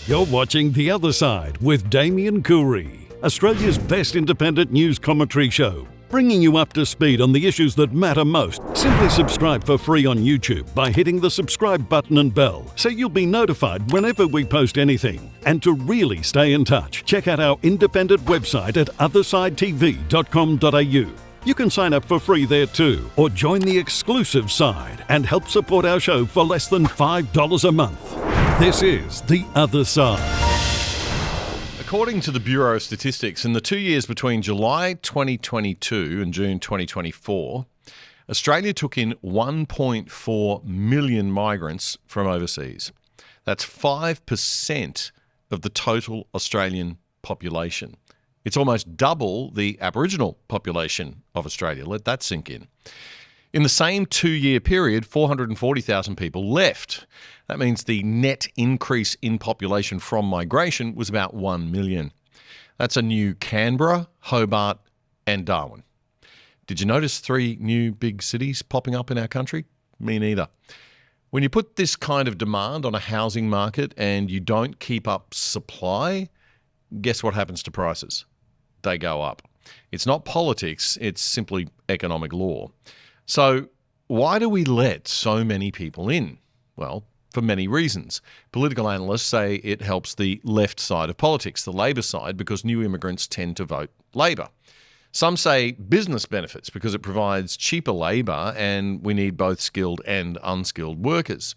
You're watching The Other Side with Damien Coorey, Australia's best independent news commentary show, bringing you up to speed on the issues that matter most. Simply subscribe for free on YouTube by hitting the subscribe button and bell, so you'll be notified whenever we post anything. And to really stay in touch, check out our independent website at othersidetv.com.au. You can sign up for free there too, or join the exclusive side and help support our show for less than $5 a month. This is The Other Side. According to the Bureau of Statistics, in the 2 years between July 2022 and June 2024, Australia took in 1.4 million migrants from overseas. That's 5% of the total Australian population. It's almost double the Aboriginal population of Australia. Let that sink in. In the same 2-year period, 440,000 people left. That means the net increase in population from migration was about 1 million. That's a new Canberra, Hobart and Darwin. Did you notice 3 new big cities popping up in our country? Me neither. When you put this kind of demand on a housing market and you don't keep up supply, guess what happens to prices? They go up. It's not politics, it's simply economic law. So why do we let so many people in? Well, for many reasons. Political analysts say it helps the left side of politics, the Labor side, because new immigrants tend to vote Labor. Some say business benefits because it provides cheaper labour and we need both skilled and unskilled workers.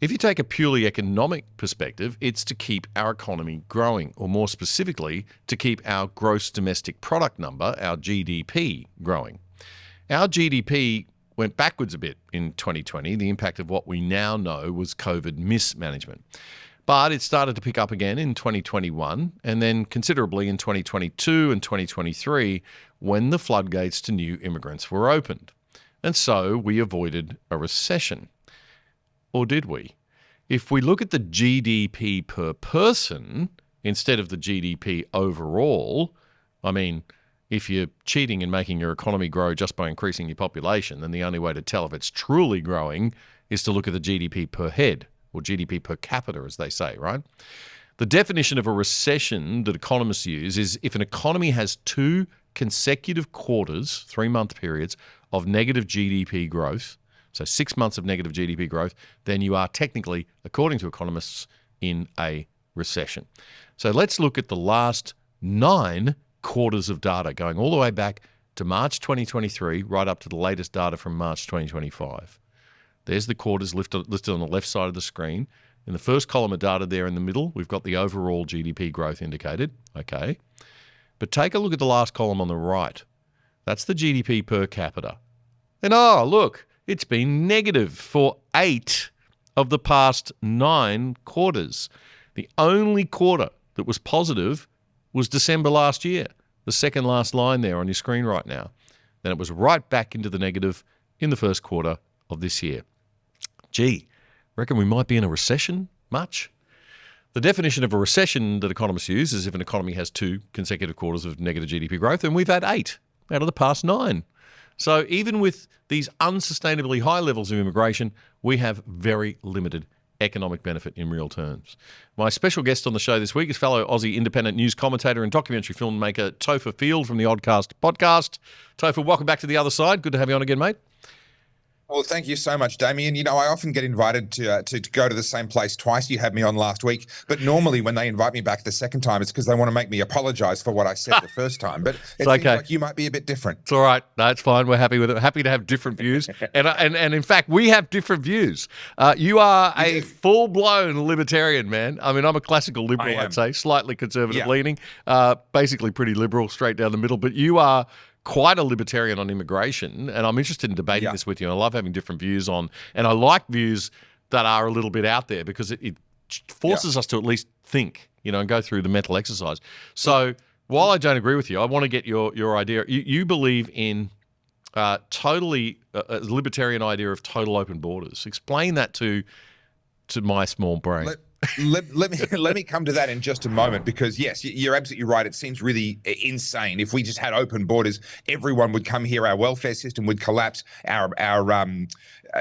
If you take a purely economic perspective, it's to keep our economy growing, or more specifically, to keep our gross domestic product number, our GDP, growing. Our GDP went backwards a bit in 2020. The impact of what we now know was COVID mismanagement. But it started to pick up again in 2021 and then considerably in 2022 and 2023 when the floodgates to new immigrants were opened. And so we avoided a recession. Or did we? If we look at the GDP per person instead of the GDP overall, I mean, if you're cheating and making your economy grow just by increasing your population, then the only way to tell if it's truly growing is to look at the GDP per head, or GDP per capita, as they say, right? The definition of a recession that economists use is if an economy has 2 consecutive quarters, 3-month periods, of negative GDP growth, so 6 months of negative GDP growth, then you are technically, according to economists, in a recession. So let's look at the last 9 quarters of data going all the way back to March 2023 right up to the latest data from March 2025. There's the quarters listed on the left side of the screen. In the first column of data there in the middle, we've got the overall GDP growth indicated. Okay. But take a look at the last column on the right. That's the GDP per capita. And oh, look, it's been negative for 8 of the past 9 quarters. The only quarter that was positive was December last year, the second last line there on your screen right now. Then it was right back into the negative in the first quarter of this year. Gee, reckon we might be in a recession? Much? The definition of a recession that economists use is if an economy has 2 consecutive quarters of negative GDP growth, and we've had 8 out of the past 9. So even with these unsustainably high levels of immigration, we have very limited economic benefit in real terms. My special guest on the show this week is fellow Aussie independent news commentator and documentary filmmaker Topher Field from the Oddcast podcast. Topher, welcome back to The Other Side. Good to have you on again, mate. Well, thank you so much, Damien. You know, I often get invited to go to the same place twice. You had me on last week, but normally when they invite me back the second time, it's because they want to make me apologise for what I said the first time. But it seems like you might be a bit different. It's all right. No, it's fine. We're happy with it. Happy to have different views. And in fact, we have different views. You are a full-blown libertarian, man. I mean, I'm a classical liberal, I'd say, slightly conservative leaning, basically pretty liberal, straight down the middle. But you are quite a libertarian on immigration, and I'm interested in debating this with you. And I love having different views on, and I like views that are a little bit out there because it forces us to at least think, you know, and go through the mental exercise. So while I don't agree with you, I want to get your idea. You believe in totally a libertarian idea of total open borders. Explain that to my small brain. Let me come to that in just a moment, because yes, you're absolutely right. It seems really insane. If we just had open borders, everyone would come here. Our welfare system would collapse. Our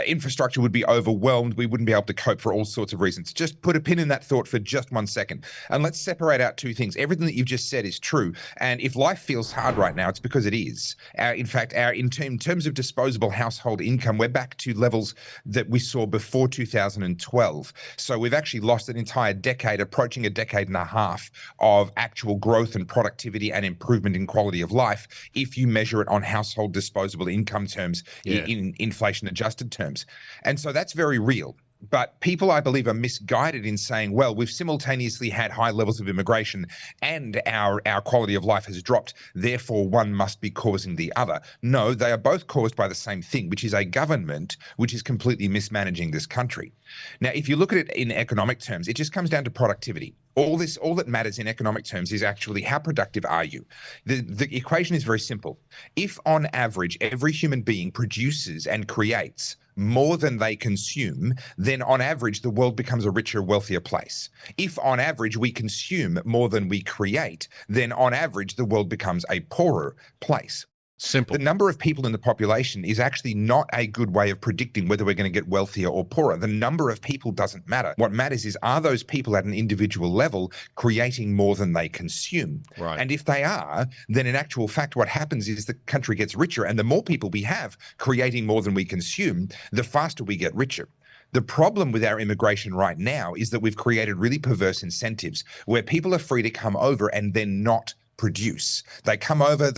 infrastructure would be overwhelmed. We wouldn't be able to cope for all sorts of reasons. Just put a pin in that thought for just 1 second, and let's separate out two things. Everything that you've just said is true, and if life feels hard right now, it's because it is. In fact, in terms of disposable household income, we're back to levels that we saw before 2012. So we've actually lost an entire decade, approaching a decade and a half of actual growth and productivity and improvement in quality of life if you measure it on household disposable income terms, in inflation adjusted terms. And so that's very real. But people, I believe, are misguided in saying, well, we've simultaneously had high levels of immigration and our quality of life has dropped, therefore one must be causing the other. No, they are both caused by the same thing, which is a government which is completely mismanaging this country. Now, if you look at it in economic terms, it just comes down to productivity. All that matters in economic terms is actually how productive are you? The equation is very simple. If on average every human being produces and creates more than they consume, then on average the world becomes a richer, wealthier place. If on average we consume more than we create, then on average the world becomes a poorer place. Simple. The number of people in the population is actually not a good way of predicting whether we're going to get wealthier or poorer. The number of people doesn't matter. What matters is, are those people at an individual level creating more than they consume? Right. And if they are, then in actual fact, what happens is the country gets richer, and the more people we have creating more than we consume, the faster we get richer. The problem with our immigration right now is that we've created really perverse incentives where people are free to come over and then not produce. They come over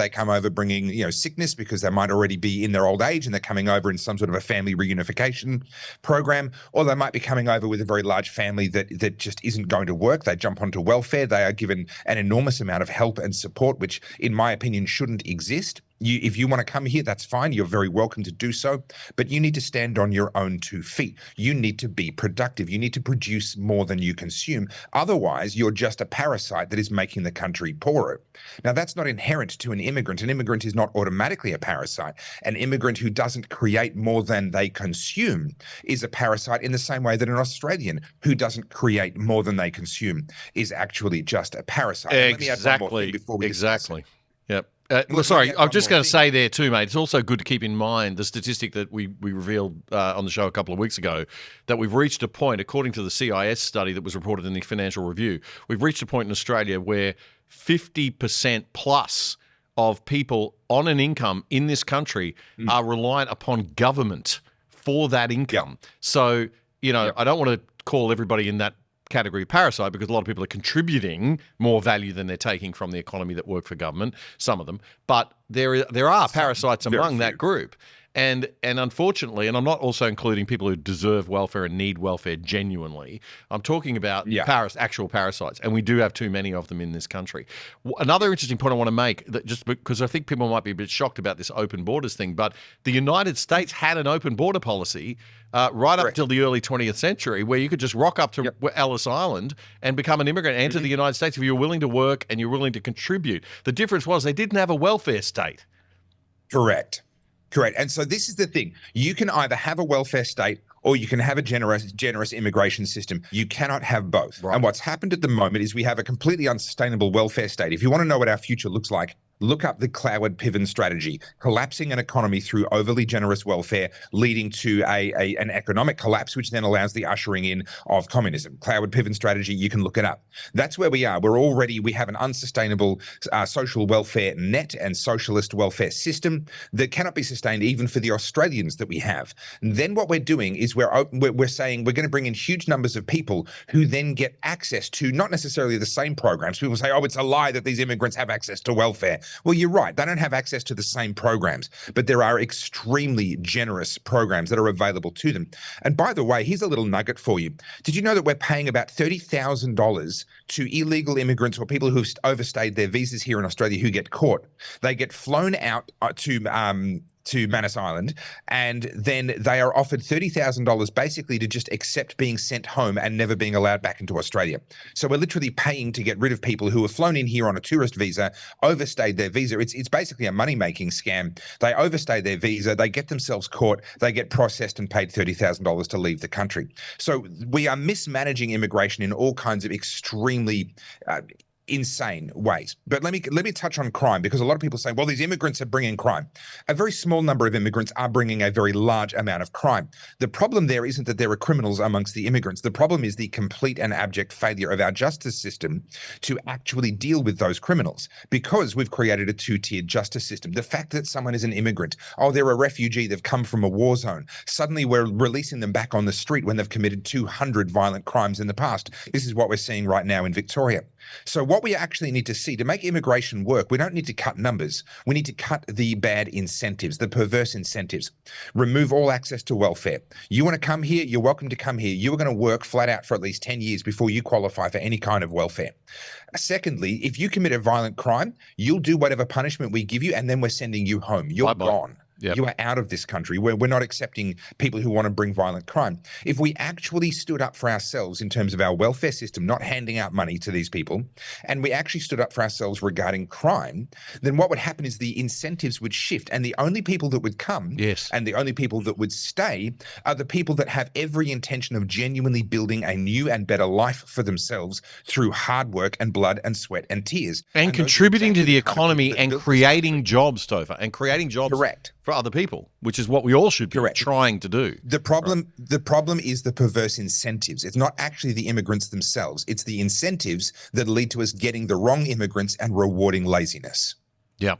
bringing, sickness because they might already be in their old age and they're coming over in some sort of a family reunification program, or they might be coming over with a very large family that just isn't going to work. They jump onto welfare. They are given an enormous amount of help and support, which in my opinion shouldn't exist. If you want to come here, that's fine. You're very welcome to do so, but you need to stand on your own 2 feet. You need to be productive. You need to produce more than you consume. Otherwise, you're just a parasite that is making the country poorer. Now, that's not inherent to an immigrant. An immigrant is not automatically a parasite. An immigrant who doesn't create more than they consume is a parasite in the same way that an Australian who doesn't create more than they consume is actually just a parasite. Exactly. Yep. Well, sorry, I'm I'm just going to say there too, mate, it's also good to keep in mind the statistic that we revealed on the show a couple of weeks ago, that we've reached a point, according to the CIS study that was reported in the Financial Review, we've reached a point in Australia where 50% plus of people on an income in this country are reliant upon government for that income. So, I don't want to call everybody in that category parasite, because a lot of people are contributing more value than they're taking from the economy that work for government, some of them, but there are parasites among that group. And unfortunately, and I'm not also including people who deserve welfare and need welfare genuinely, I'm talking about actual parasites, and we do have too many of them in this country. Another interesting point I want to make, that just because I think people might be a bit shocked about this open borders thing, but the United States had an open border policy right up till the early 20th century, where you could just rock up to Ellis Island and become an immigrant, enter the United States if you're willing to work and you're willing to contribute. The difference was they didn't have a welfare state. Correct. And so this is the thing. You can either have a welfare state or you can have a generous immigration system. You cannot have both. Right. And what's happened at the moment is we have a completely unsustainable welfare state. If you want to know what our future looks like, Look up the Cloward-Piven strategy, collapsing an economy through overly generous welfare, leading to an economic collapse, which then allows the ushering in of communism. Cloward-Piven strategy, you can look it up. That's where we are. We have an unsustainable social welfare net and socialist welfare system that cannot be sustained even for the Australians that we have. And then what we're doing is we're saying we're going to bring in huge numbers of people who then get access to not necessarily the same programs. People say, oh, it's a lie that these immigrants have access to welfare. Well, you're right. They don't have access to the same programs, but there are extremely generous programs that are available to them. And by the way, here's a little nugget for you. Did you know that we're paying about $30,000 to illegal immigrants or people who've overstayed their visas here in Australia who get caught? They get flown out to Manus Island, and then they are offered $30,000 basically to just accept being sent home and never being allowed back into Australia. So we're literally paying to get rid of people who are flown in here on a tourist visa, overstayed their visa. It's basically a money-making scam. They overstay their visa, they get themselves caught, they get processed and paid $30,000 to leave the country. So we are mismanaging immigration in all kinds of extremely insane ways. But let me touch on crime, because a lot of people say, well, these immigrants are bringing crime. A very small number of immigrants are bringing a very large amount of crime. The problem there isn't that there are criminals amongst the immigrants. The problem is the complete and abject failure of our justice system to actually deal with those criminals, because we've created a two-tiered justice system. The fact that someone is an immigrant, oh, they're a refugee, they've come from a war zone, suddenly we're releasing them back on the street when they've committed 200 violent crimes in the past. This is what we're seeing right now in Victoria. So what we actually need to see to make immigration work, we don't need to cut numbers. We need to cut the bad incentives, the perverse incentives. Remove all access to welfare. You want to come here, you're welcome to come here. You are going to work flat out for at least 10 years before you qualify for any kind of welfare. Secondly, if you commit a violent crime, you'll do whatever punishment we give you, and then we're sending you home. You're gone. Yep. You are out of this country. We're not accepting people who want to bring violent crime. If we actually stood up for ourselves in terms of our welfare system, not handing out money to these people, and we actually stood up for ourselves regarding crime, then what would happen is the incentives would shift, and the only people that would come and the only people that would stay are the people that have every intention of genuinely building a new and better life for themselves through hard work and blood and sweat and tears. And contributing to the economy and creating jobs, Topher, and creating jobs. Correct. For other people, which is what we all should be trying to do. The problem is the perverse incentives. It's not actually the immigrants themselves. It's the incentives that lead to us getting the wrong immigrants and rewarding laziness. Yeah.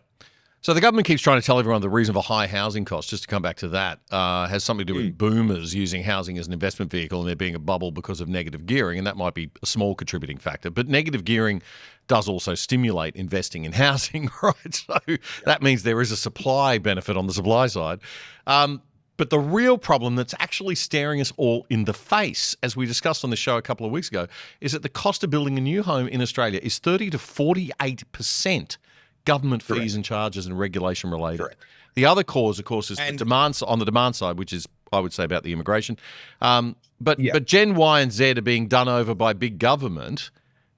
So the government keeps trying to tell everyone the reason for high housing costs, just to come back to that, has something to do with boomers using housing as an investment vehicle and there being a bubble because of negative gearing, and that might be a small contributing factor. But negative gearing does also stimulate investing in housing, right? So that means there is a supply benefit on the supply side. But the real problem that's actually staring us all in the face, as we discussed on the show a couple of weeks ago, is that the cost of building a new home in Australia is 30 to 48% government fees and charges and regulation related. The other cause, of course, is the demand on the demand side, which is, I would say, about the immigration. But Gen Y and Z are being done over by big government,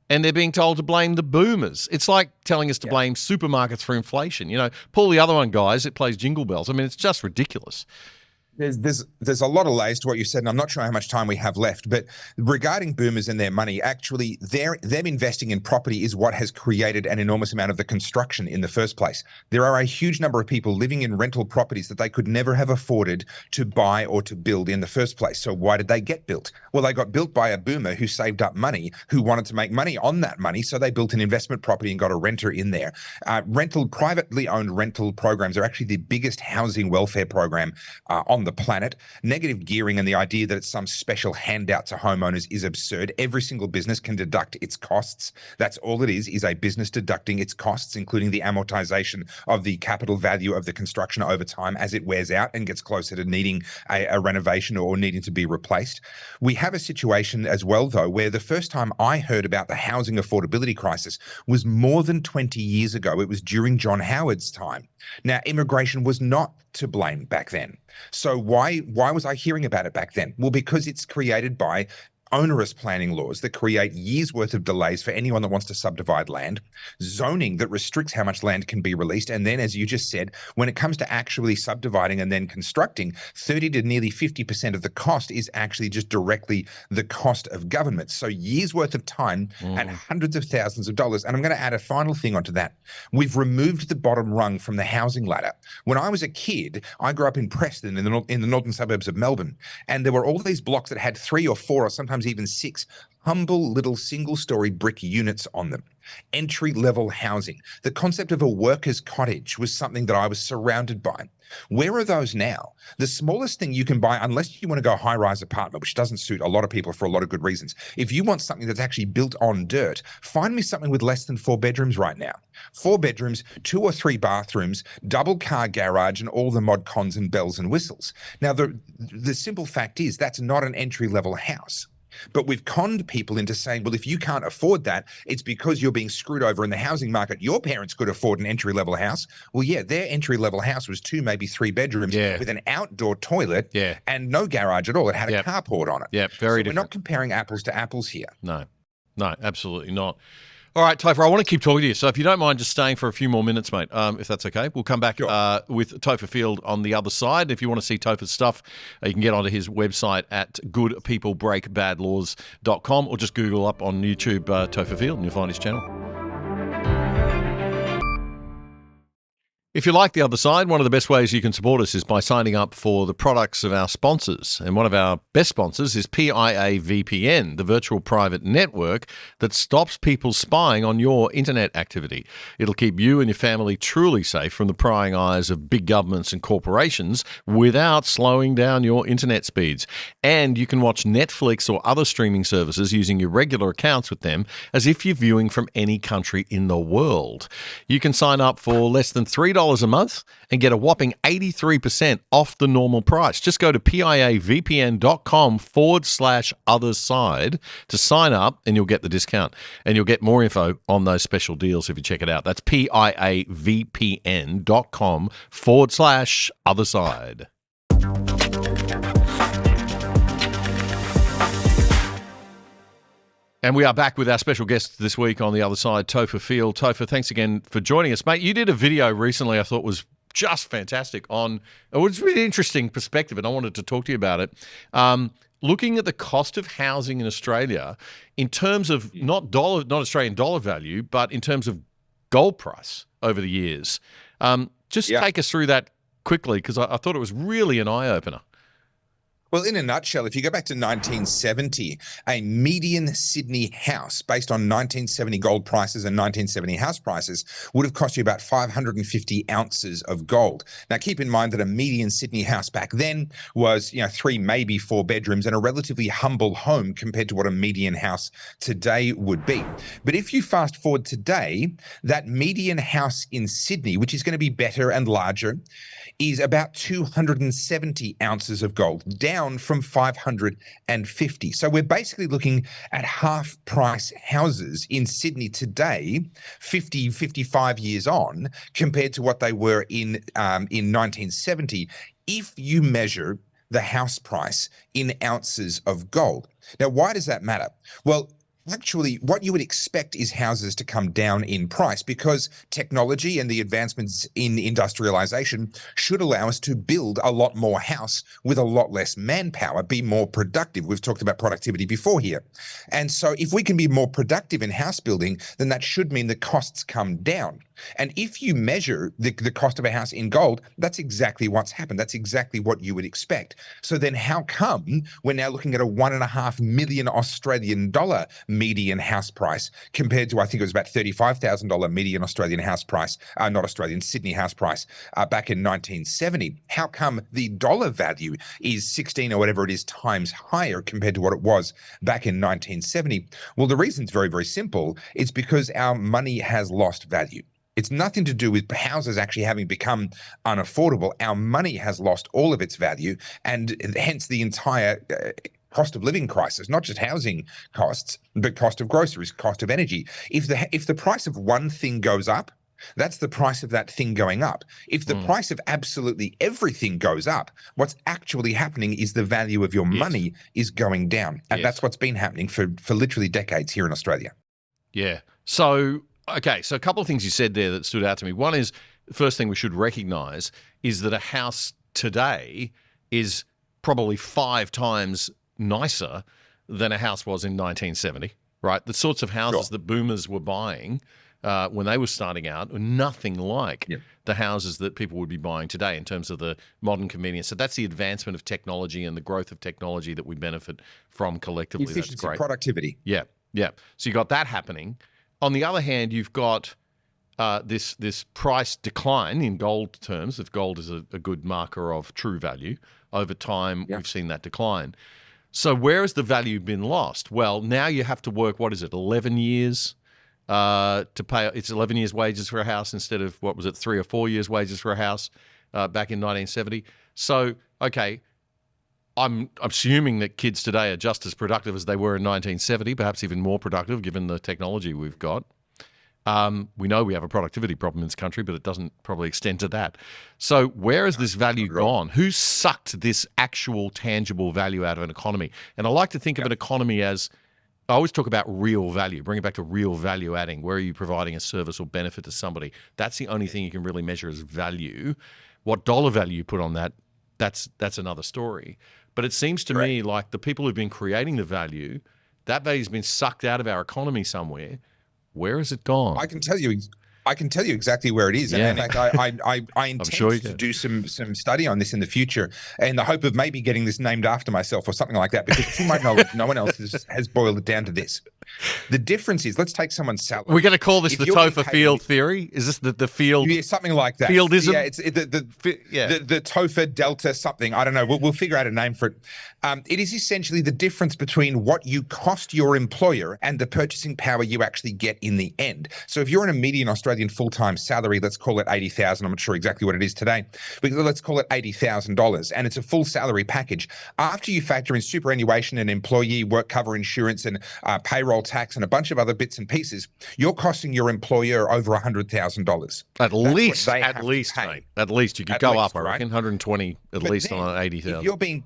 and they're being told to blame the boomers. It's like telling us to blame supermarkets for inflation. You know, pull the other one, guys. It plays Jingle Bells. I mean, it's just ridiculous. There's a lot of layers to what you said, and I'm not sure how much time we have left, but regarding boomers and their money, actually them investing in property is what has created an enormous amount of the construction in the first place. There are a huge number of people living in rental properties that they could never have afforded to buy or to build in the first place. So why did they get built? Well, they got built by a boomer who saved up money, who wanted to make money on that money, so they built an investment property and got a renter in there. Privately owned rental programs are actually the biggest housing welfare program on the planet. Negative gearing and the idea that it's some special handout to homeowners is absurd. Every single business can deduct its costs. That's all it is a business deducting its costs, including the amortization of the capital value of the construction over time as it wears out and gets closer to needing a renovation or needing to be replaced. We have a situation as well, though, where the first time I heard about the housing affordability crisis was more than 20 years ago. It was during John Howard's time. Now, immigration was not to blame back then. So why was I hearing about it back then? Well, because it's created by onerous planning laws that create years worth of delays for anyone that wants to subdivide land, zoning that restricts how much land can be released, and then, as you just said, when it comes to actually subdividing and then constructing, 30 to nearly 50% of the cost is actually just directly the cost of government. So years worth of time and hundreds of thousands of dollars. And I'm going to add a final thing onto that. We've removed the bottom rung from the housing ladder. When I was a kid, I grew up in Preston in the northern suburbs of Melbourne, and there were all these blocks that had 3 or 4 or sometimes even 6 humble little single-story brick units on them. Entry-level housing. The concept of a worker's cottage was something that I was surrounded by. Where are those now? The smallest thing you can buy, unless you want to go a high-rise apartment, which doesn't suit a lot of people for a lot of good reasons. If you want something that's actually built on dirt, find me something with less than 4 bedrooms right now. 4 bedrooms, 2 or 3 bathrooms, double car garage, and all the mod cons and bells and whistles. Now, the simple fact is that's not an entry-level house. But we've conned people into saying, well, if you can't afford that, it's because you're being screwed over in the housing market. Your parents could afford an entry-level house. Well, yeah, their entry-level house was 2, maybe 3 bedrooms with an outdoor toilet and no garage at all. It had a carport on it. Yeah, very different. We're not comparing apples to apples here. No, absolutely not. All right, Topher, I want to keep talking to you. So if you don't mind just staying for a few more minutes, mate, if that's okay. We'll come back with Topher Field on the other side. If you want to see Topher's stuff, you can get onto his website at goodpeoplebreakbadlaws.com or just Google up on YouTube Topher Field and you'll find his channel. If you like The Other Side, one of the best ways you can support us is by signing up for the products of our sponsors. And one of our best sponsors is PIA VPN, the virtual private network that stops people spying on your internet activity. It'll keep you and your family truly safe from the prying eyes of big governments and corporations without slowing down your internet speeds. And you can watch Netflix or other streaming services using your regular accounts with them as if you're viewing from any country in the world. You can sign up for less than $3 a month and get a whopping 83% off the normal price. Just go to piavpn.com/otherside to sign up and you'll get the discount. And you'll get more info on those special deals if you check it out. That's piavpn.com/otherside. And we are back with our special guest this week on The Other Side, Topher Field. Topher, thanks again for joining us, mate. You did a video recently I thought was just fantastic on – it was a really interesting perspective, and I wanted to talk to you about it. Looking at the cost of housing in Australia in terms of not Australian dollar value, but in terms of gold price over the years. Take us through that quickly because I thought it was really an eye-opener. Well, in a nutshell, if you go back to 1970, a median Sydney house based on 1970 gold prices and 1970 house prices would have cost you about 550 ounces of gold. Now, keep in mind that a median Sydney house back then was, 3, maybe 4 bedrooms and a relatively humble home compared to what a median house today would be. But if you fast forward today, that median house in Sydney, which is going to be better and larger, is about 270 ounces of gold, down from 550. So we're basically looking at half-price houses in Sydney today, 50, 55 years on, compared to what they were in 1970, if you measure the house price in ounces of gold. Now, why does that matter? Well, actually, what you would expect is houses to come down in price because technology and the advancements in industrialization should allow us to build a lot more house with a lot less manpower, be more productive. We've talked about productivity before here. And so if we can be more productive in house building, then that should mean the costs come down. And if you measure the cost of a house in gold, that's exactly what's happened. That's exactly what you would expect. So then how come we're now looking at a $1.5 million Australian dollar median house price compared to, I think it was about $35,000 median Australian house price, not Australian, Sydney house price back in 1970? How come the dollar value is 16 or whatever it is times higher compared to what it was back in 1970? Well, the reason's very, very simple. It's because our money has lost value. It's nothing to do with houses actually having become unaffordable. Our money has lost all of its value, and hence the entire cost of living crisis, not just housing costs, but cost of groceries, cost of energy. If the price of one thing goes up, That's the price of that thing going up. If the price of absolutely everything goes up, what's actually happening is the value of your money is going down. And that's what's been happening for literally decades here in Australia. Yeah. So, okay, so a couple of things you said there that stood out to me. One is, the first thing we should recognise is that a house today is probably 5 times nicer than a house was in 1970, right? The sorts of houses that boomers were buying when they were starting out were nothing like the houses that people would be buying today in terms of the modern convenience. So that's the advancement of technology and the growth of technology that we benefit from collectively. Efficiency, that's great. productivity. Yeah, yeah. So you got that happening. On the other hand, you've got this price decline in gold terms. If gold is a good marker of true value, over time we've seen that decline. So where has the value been lost? Well, now you have to work, what is it, 11 years to pay. It's 11 years wages for a house instead of, what was it, 3 or 4 years wages for a house back in 1970. So, okay, I'm assuming that kids today are just as productive as they were in 1970, perhaps even more productive given the technology we've got. We know we have a productivity problem in this country, but it doesn't probably extend to that. So where has this value gone? Who sucked this actual tangible value out of an economy? And I like to think of an economy as, I always talk about real value, bring it back to real value adding. Where are you providing a service or benefit to somebody? That's the only thing you can really measure as value. What dollar value you put on that, that's another story. But it seems to me like the people who've been creating the value, that value's been sucked out of our economy somewhere. Where has it gone? I can tell you exactly where it is. And in fact, I intend to do some study on this in the future in the hope of maybe getting this named after myself or something like that, because to my knowledge, no one else has boiled it down to this. The difference is, let's take someone's salary. We're going to call this the Topher field theory? Is this the field? Yeah, something like that. Fieldism? Yeah, it's the Topher Delta something. I don't know. We'll figure out a name for it. It is essentially the difference between what you cost your employer and the purchasing power you actually get in the end. So if you're in a median Australian full-time salary, let's call it $80,000. I'm not sure exactly what it is today, but let's call it $80,000, and it's a full salary package. After you factor in superannuation and employee work cover insurance and payroll tax and a bunch of other bits and pieces, you're costing your employer over $100,000. At least, mate. At least you could go up, I reckon, 120 at least on 80,000.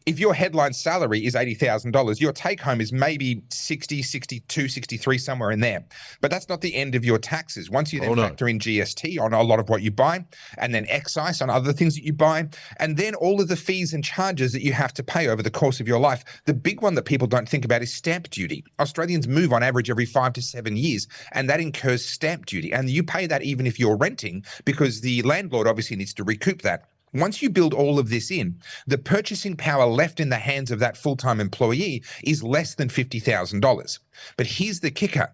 If your headline salary is $80,000, your take home is maybe 60, 62, 63, somewhere in there. But that's not the end of your taxes. Once you then factor in GST on a lot of what you buy, and then excise on other things that you buy, and then all of the fees and charges that you have to pay over the course of your life, the big one that people don't think about is stamp duty. Australians move on average every 5 to 7 years, and that incurs stamp duty. And you pay that even if you're renting, because the landlord obviously needs to recoup that. Once you build all of this in, the purchasing power left in the hands of that full-time employee is less than $50,000. But here's the kicker.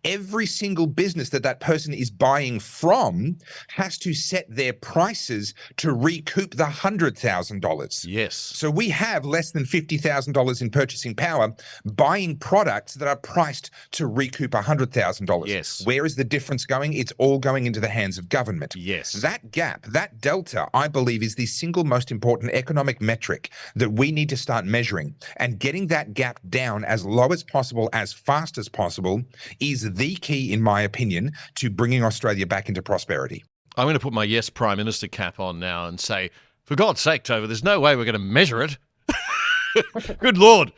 Every single business that person is buying from has to set their prices to recoup the $100,000. Yes. So we have less than $50,000 in purchasing power buying products that are priced to recoup $100,000. Yes. Where is the difference going? It's all going into the hands of government. Yes. That gap, that delta, I believe, is the single most important economic metric that we need to start measuring. And getting that gap down as low as possible, as fast as possible, is the key, in my opinion, to bringing Australia back into prosperity. I'm going to put my Yes Prime Minister cap on now and say, for God's sake, Topher, there's no way we're going to measure it. Good Lord,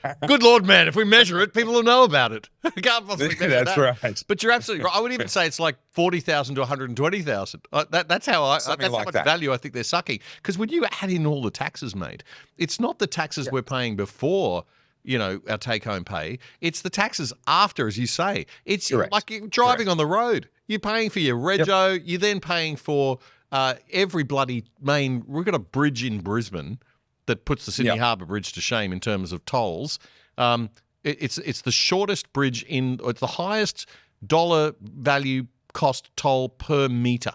man, if we measure it, people will know about it. We can't possibly measure That's that. right. But you're absolutely right. I would even say it's like 40,000 to 120,000. That's how how much value I think they're sucking. Because when you add in all the taxes, mate, it's not the taxes we're paying before, you know, our take-home pay. It's the taxes after, as you say. It's like you're driving on the road. You're paying for your rego. You're then paying for every bloody main. We've got a bridge in Brisbane that puts the Sydney Harbour Bridge to shame in terms of tolls. It's the shortest bridge it's the highest dollar value cost toll per metre.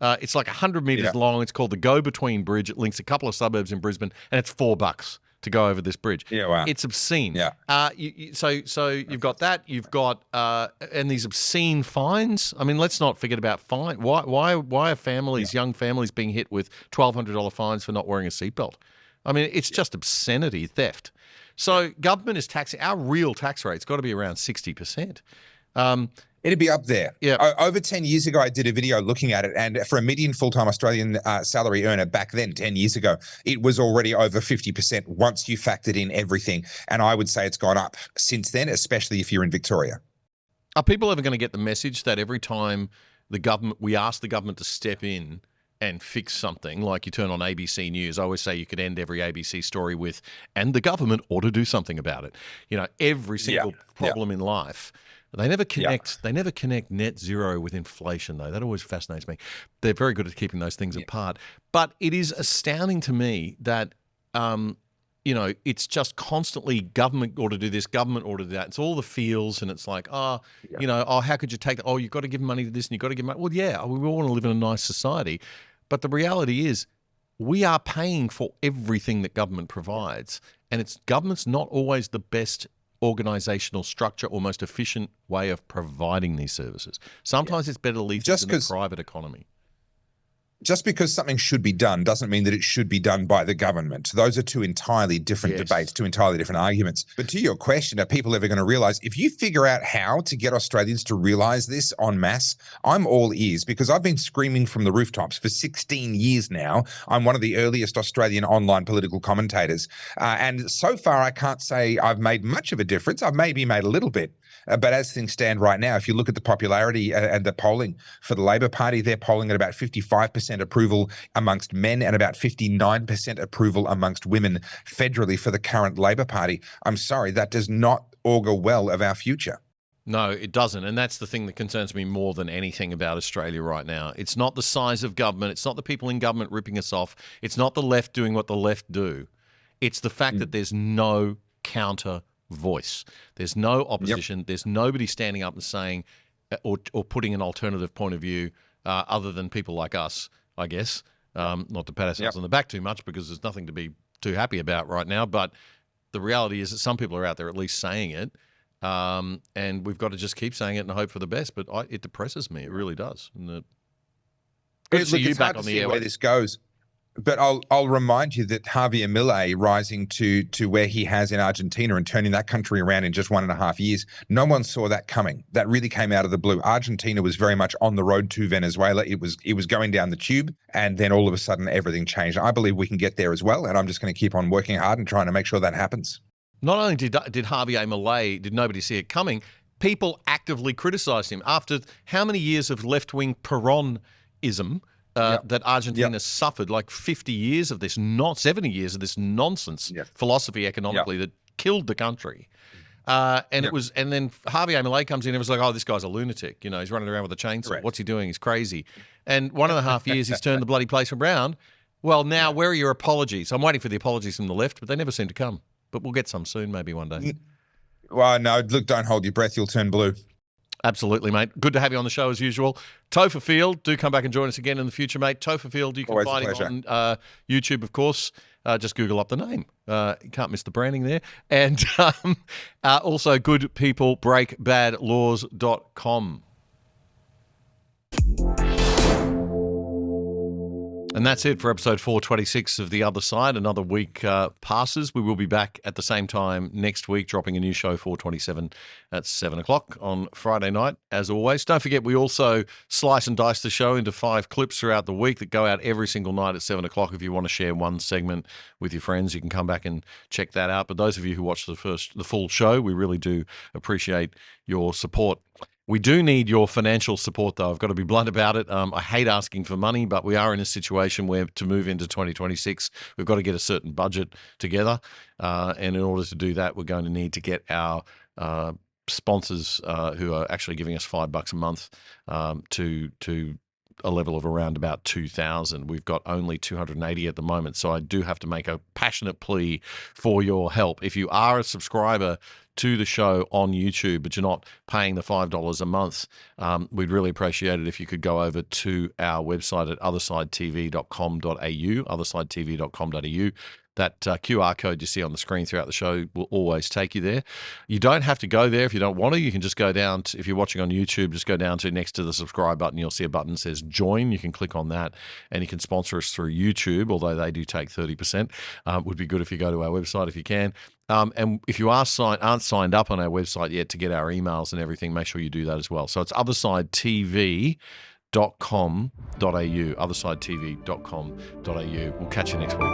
It's like 100 metres long. It's called the Go-Between Bridge. It links a couple of suburbs in Brisbane, and it's $4 to go over this bridge. Yeah, wow. It's obscene. Yeah. So you've got that. You've got and these obscene fines. I mean, let's not forget about fine. Why are families, young families, being hit with $1,200 fines for not wearing a seatbelt? I mean, it's just obscenity, theft. So government is taxing. Our real tax rate's got to be around 60%. It'd be up there. Yeah. Over 10 years ago, I did a video looking at it, and for a median full-time Australian salary earner back then, 10 years ago, it was already over 50% once you factored in everything. And I would say it's gone up since then, especially if you're in Victoria. Are people ever going to get the message that every time we ask the government to step in and fix something, like you turn on ABC News, I always say you could end every ABC story with, and the government ought to do something about it. You know, every single problem in life. They never connect. They never connect net zero with inflation, though. That always fascinates me. They're very good at keeping those things apart. But it is astounding to me that, you know, it's just constantly government ought to do this, government ought to do that. It's all the feels, and it's like, you know, how could you take that? Oh, you've got to give money to this, and you've got to give money. Well, yeah, we all want to live in a nice society, but the reality is, we are paying for everything that government provides, and government's not always the best organizational structure or most efficient way of providing these services. Sometimes it's better to leave it in the private economy. Just because something should be done doesn't mean that it should be done by the government. Those are two entirely different debates, two entirely different arguments. But to your question, are people ever going to realize? If you figure out how to get Australians to realize this en masse, I'm all ears, because I've been screaming from the rooftops for 16 years now. I'm one of the earliest Australian online political commentators. And so far, I can't say I've made much of a difference. I've maybe made a little bit. But as things stand right now, if you look at the popularity and the polling for the Labor Party, they're polling at about 55% approval amongst men and about 59% approval amongst women federally for the current Labor Party. I'm sorry, that does not augur well of our future. No, it doesn't. And that's the thing that concerns me more than anything about Australia right now. It's not the size of government. It's not the people in government ripping us off. It's not the left doing what the left do. It's the fact that there's no counter voice. There's no opposition. There's nobody standing up and saying or putting an alternative point of view other than people like us, I guess. Not to pat ourselves on the back too much, because there's nothing to be too happy about right now. But the reality is that some people are out there at least saying it. And we've got to just keep saying it and hope for the best. But it depresses me. It really does. And good to see you back on the air. Where this goes. But I'll remind you that Javier Milei rising to where he has in Argentina and turning that country around in just 1.5 years, no one saw that coming. That really came out of the blue. Argentina was very much on the road to Venezuela. It was going down the tube, and then all of a sudden everything changed. I believe we can get there as well, and I'm just going to keep on working hard and trying to make sure that happens. Not only did Javier Milei, did nobody see it coming, people actively criticised him after how many years of left-wing Peronism that Argentina suffered, like 50 years of this, 70 years of this nonsense philosophy economically that killed the country. And then Javier Milei comes in and was like, oh, this guy's a lunatic. You know, he's running around with a chainsaw. Right. What's he doing? He's crazy. And 1.5 years, he's turned the bloody place around. Well, now, where are your apologies? I'm waiting for the apologies from the left, but they never seem to come. But we'll get some soon, maybe one day. Well, no, look, don't hold your breath. You'll turn blue. Absolutely, mate. Good to have you on the show as usual. Topher Field, do come back and join us again in the future, mate. Topher Field, you can find him on YouTube, of course. Just Google up the name. You can't miss the branding there. And also goodpeoplebreakbadlaws.com. And that's it for episode 426 of The Other Side. Another week passes. We will be back at the same time next week, dropping a new show, 427 at 7 o'clock on Friday night, as always. Don't forget, we also slice and dice the show into 5 clips throughout the week that go out every single night at 7 o'clock. If you want to share one segment with your friends, you can come back and check that out. But those of you who watch the full show, we really do appreciate your support. We do need your financial support, though. I've got to be blunt about it. I hate asking for money, but we are in a situation where to move into 2026, we've got to get a certain budget together. And in order to do that, we're going to need to get our sponsors who are actually giving us $5 a month to a level of around about 2,000. We've got only 280 at the moment, so I do have to make a passionate plea for your help. If you are a subscriber to the show on YouTube, but you're not paying the $5 a month, we'd really appreciate it if you could go over to our website at othersidetv.com.au, othersidetv.com.au. That QR code you see on the screen throughout the show will always take you there. You don't have to go there if you don't want to. You can just go down to, if you're watching on YouTube, just go down to next to the subscribe button. You'll see a button that says join. You can click on that and you can sponsor us through YouTube, although they do take 30%. Would be good if you go to our website if you can. And if you aren't signed up on our website yet to get our emails and everything, make sure you do that as well. So it's othersidetv.com.au, othersidetv.com.au. We'll catch you next week.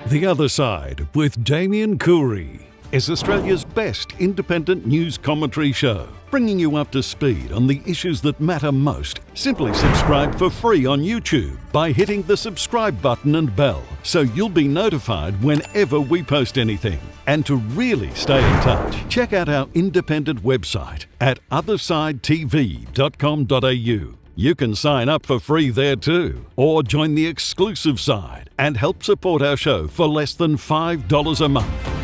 The Other Side with Damien Coorey is Australia's best independent news commentary show, bringing you up to speed on the issues that matter most. Simply subscribe for free on YouTube by hitting the subscribe button and bell, so you'll be notified whenever we post anything. And to really stay in touch, check out our independent website at othersidetv.com.au. You can sign up for free there too, or join the exclusive side and help support our show for less than $5 a month.